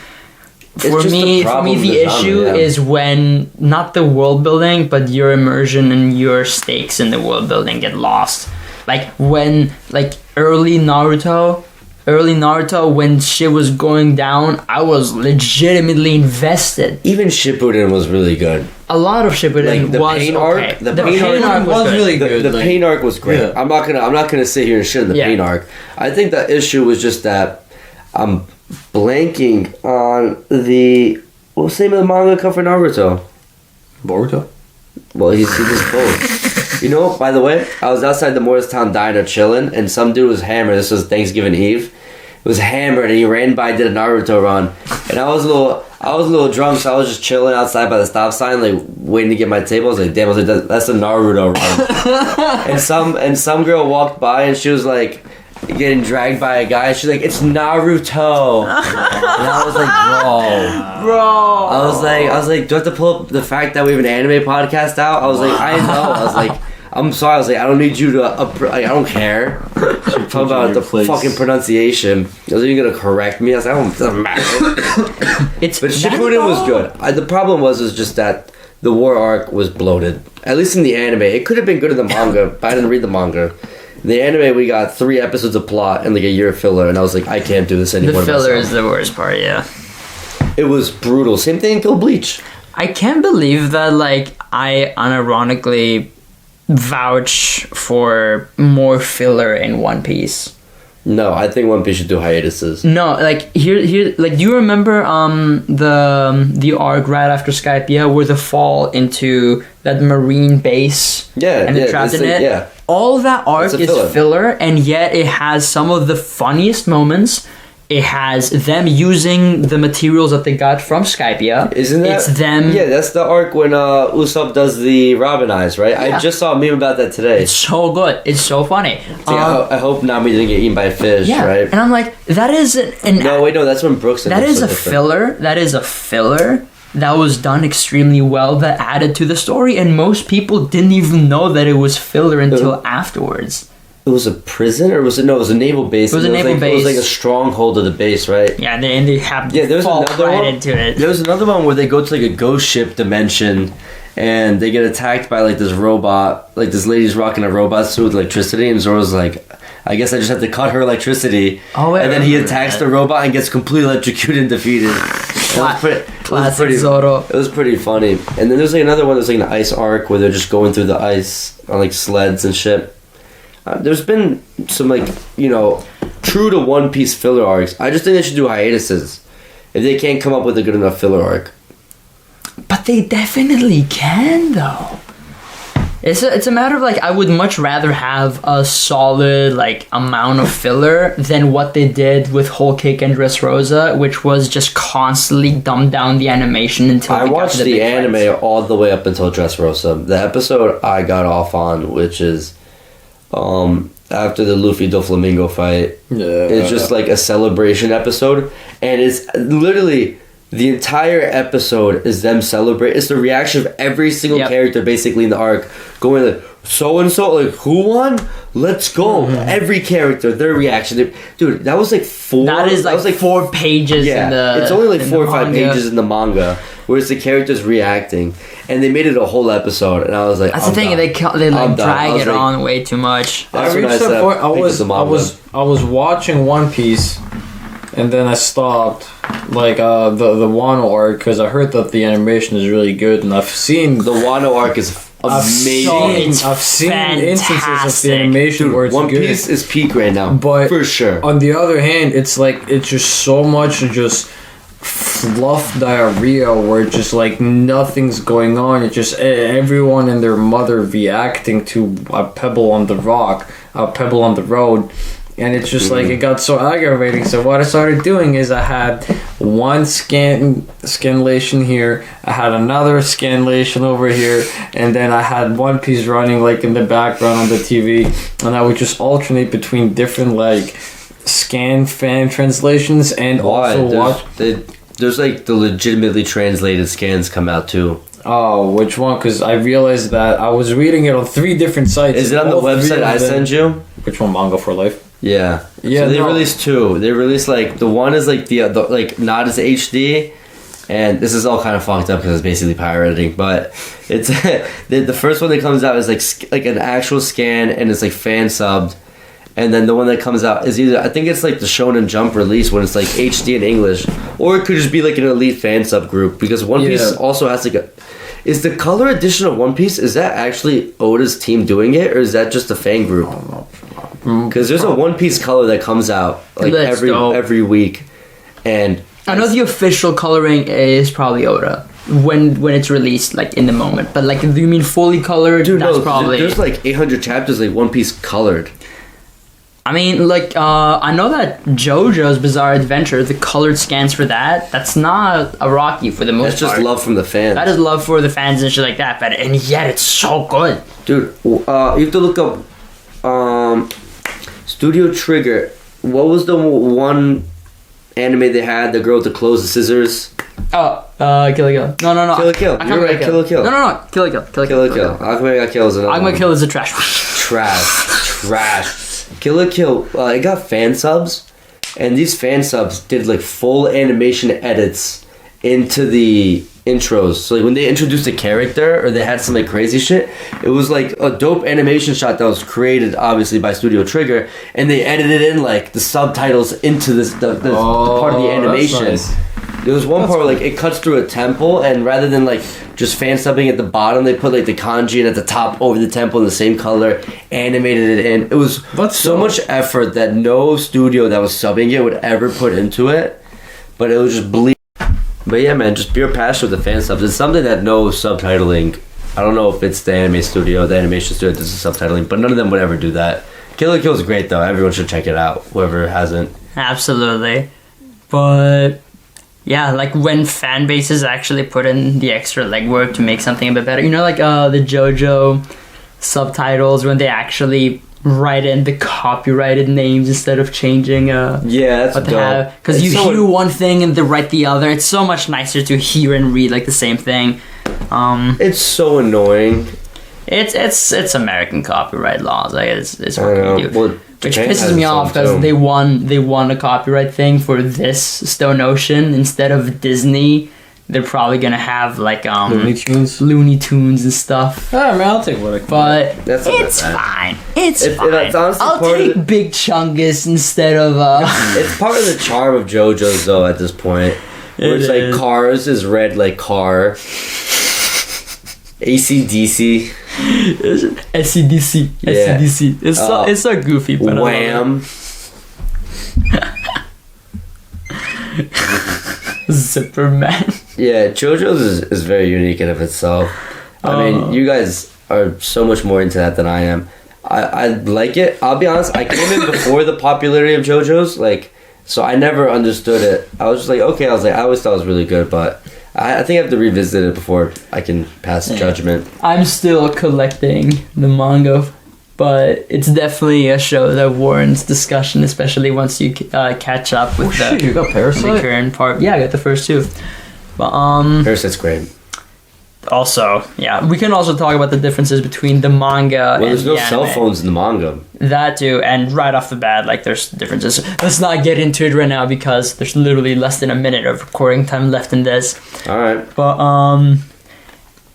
For just me, the problem the with the genre, issue yeah. is when not the world building, but your immersion and your stakes in the world building get lost. Like when like early Naruto, early Naruto, when shit was going down, I was legitimately invested. Even Shippuden was really good. A lot of Shippuden Like, the was pain okay. arc- the pain pain arc arc was good. really The, good. the like- pain arc was great. Yeah. I'm not gonna sit here and shit on the Yeah. pain arc. I think the issue was just that I'm blanking on what's the name of the manga for Naruto? Boruto? Well, he just both. You know, by the way, I was outside the Morristown diner chilling, and some dude was hammered. This was Thanksgiving Eve. It was hammered, and he ran by, did a Naruto run, and I was a little drunk, so I was just chilling outside by the stop sign, like waiting to get my table. I was like, damn, I was like, that's a Naruto run. and some girl walked by, and she was like, getting dragged by a guy. She's like, it's Naruto, and I was like, bro. I was like, do I have to pull up the fact that we have an anime podcast out? I was like, I know. I was like, I'm sorry. I was like, I don't need you to. I don't care. Talk about the fucking pronunciation. I was even gonna correct me. I was like, it doesn't matter. It's But Shippuden was good. The problem was just that the war arc was bloated. At least in the anime, it could have been good in the manga, but I didn't read the manga. In the anime, we got 3 episodes of plot and like a year of filler, and I was like, I can't do this anymore. The filler myself. is the worst part, yeah. It was brutal. Same thing in Kill Bleach. I can't believe that, like, I unironically vouch for more filler in One Piece. No, I think One Piece should do hiatuses. No, like here, like, do you remember the arc right after Skypiea where they fall into that marine base? Yeah, and they're yeah, trapped it's in like- it. yeah. All of that arc It's a is filler. filler, and yet it has some of the funniest moments. It has them using the materials that they got from Skypiea. Isn't that? It's them. Yeah, that's the arc when Usopp does the Robin eyes, right? I Yeah. just saw a meme about that today. It's so good. It's so funny. I hope Nami didn't get eaten by a fish, Yeah, right? and I'm like, that is an No, wait, no, that's when Brooks. that is a filler. That is a filler that was done extremely well. That added to the story, and most people didn't even know that it was filler until afterwards. It was a prison, or was it? No, it was a naval base. It was a and naval It base. was like a stronghold of the base, right? Yeah, and they have Yeah, there's fall another right one. into it. There was another one where they go to like a ghost ship dimension, and they get attacked by like this robot. Like this lady's rocking a robot suit with electricity, and Zoro's like, "I guess I just have to cut her electricity." Oh, wait, and then he remember attacks that. the robot and gets completely electrocuted and defeated. Classic Zoro. It was pretty funny. And then there's like another one. There's like an ice arc where they're just going through the ice on like sleds and shit. There's been some like, you know, true to One Piece filler arcs. I just think they should do hiatuses if they can't come up with a good enough filler arc. But they definitely can, though. It's a matter of, like, I would much rather have a solid, like, amount of filler than what they did with Whole Cake and Dressrosa, which was just constantly dumb down the animation until I we got watched to the big anime fights. all the way up until Dressrosa. The episode I got off on, which is after the Luffy Doflamingo fight, Yeah. it's just like a celebration episode, and it's literally the entire episode is them celebrate. It's the reaction of every single Yep. character basically in the arc going like, so and so, like, who won? Let's go. Every character, their reaction. Dude, that was like 4. That is like, was like 4 pages yeah, in the it's only like in 4 or the 5 manga. pages in the manga where it's the characters reacting, and they made it a whole episode, and I was like, That's I'm the thing, done. they I'm like done. I drag was it like- on way too much. That's I when reached said, that point. I picked was up the manga. I was watching One Piece, and then I stopped. Like the Wano arc, because I heard that the animation is really good, and I've seen The Wano arc is amazing. It's I've seen instances of fantastic. the animation where it's One good. Piece is peak right now, But for sure. On the other hand, it's like it's just so much just fluff diarrhea where it's just like nothing's going on. It's just everyone and their mother reacting to a pebble on the rock, a pebble on the road. And it's just like it got so aggravating. So what I started doing is I had one scanlation here, I had another scanlation over here, and then I had One Piece running like in the background on the TV, and I would just alternate between different like scan fan translations and Why? also watch. There's like the legitimately translated scans come out too. Oh, which one? Because I realized that I was reading it on 3 different sites. Is it on the All 3 website of I them- sent you? Which one? Manga for Life. Yeah. Yeah, So they no. released 2. They released like the one is like the like not as HD, and this is all kind of fucked up because it's basically pirating. But it's the first one that comes out is like an actual scan, and it's like fan subbed, and then the one that comes out is either, I think it's like the Shonen Jump release when it's like HD in English, or it could just be like an elite fan subgroup, because One Piece also has like a... Is the color edition of One Piece, is that actually Oda's team doing it, or is that just a fan group? Because there's a One Piece color that comes out like every week, and I know the official coloring is probably Oda when it's released, like in the moment. But like, do you mean fully colored? Dude, that's no, probably. there's like 800 chapters like One Piece colored. I mean, like, I know that JoJo's Bizarre Adventure, the colored scans for that's not a Rocky for the most That's just part. love from the fans. That is love for the fans and shit like that, but and yet it's so good. Dude, you have to look up Studio Trigger. What was the one anime they had? The girl with the clothes, the scissors. Oh, Kill la Kill. No. Kill la Kill. I can't You're right, remember Kill la Kill. No. Kill la Kill. Kill la Kill. Akame ga Kill is another Akame one. Kill is a trash. Trash. Kill la Kill. It got fan subs, and these fan subs did like full animation edits into the intros. So like when they introduced a character or they had some like crazy shit, it was like a dope animation shot that was created obviously by Studio Trigger, and they edited in like the subtitles into the part of the animation. That's nice. There was one part where like it cuts through a temple, and rather than like just fan subbing at the bottom, they put like the kanji and at the top over the temple in the same color, animated it in. It was so much effort that no studio that was subbing it would ever put into it, but it was just bleed. But yeah, man, just pure passion with the fan subs. It's something that no subtitling. I don't know if it's the animation studio that does the subtitling, but none of them would ever do that. Kill la Kill is great though. Everyone should check it out. Whoever hasn't. Absolutely, but. Yeah, like when fan bases actually put in the extra legwork to make something a bit better. You know, like the JoJo subtitles, when they actually write in the copyrighted names instead of changing Yeah, that's what they dope. have. Because you hear one thing and they write the other. It's so much nicer to hear and read like the same thing. It's so annoying. It's American copyright laws. Like it's what can you do. Well, Which Japan pisses has me its off own, because too. they won a copyright thing for this Stone Ocean instead of Disney. They're probably gonna have like Looney Tunes and stuff. Ah, man, I'll take what I can. But That's not it's bad. fine. It's It's fine. honestly I'll part of take the- Big Chungus instead of It's part of the charm of JoJo's though at this point. Where it's It like is. Cars is read like car. AC/DC. SCDC. Yeah. SCDC. It's so goofy, but I love it. Wham. Zipperman. Yeah, JoJo's is very unique in of itself. I mean, you guys are so much more into that than I am. I like it. I'll be honest, I came in before the popularity of JoJo's, like, so I never understood it. I was just like, okay, I always thought it was really good, but I think I have to revisit it before I can pass judgment. I'm still collecting the manga, but it's definitely a show that warrants discussion, especially once you catch up with you got the Parasite? current part. Yeah, I got the first two. But Parasite's great. also, yeah, we can also talk about the differences between the manga Well, and there's no the cell anime. phones in the manga. That too, and right off the bat, like there's differences. Let's not get into it right now because there's literally less than a minute of recording time left in this. All right. But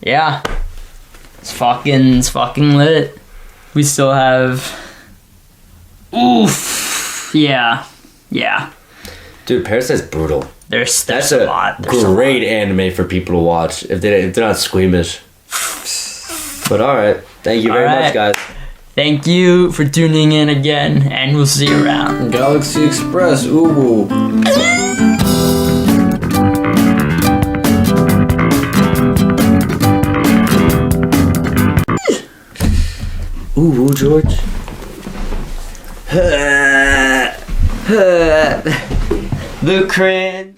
yeah, it's fucking lit. We still have. Oof. Yeah. Dude, Parasite's brutal. There's That's a a lot. There's great anime for people to watch if they're not squeamish. But all right, thank you very All much, right. guys. Thank you for tuning in again, and we'll see you around. Galaxy Express, ooh. Ooh, George. The cringe.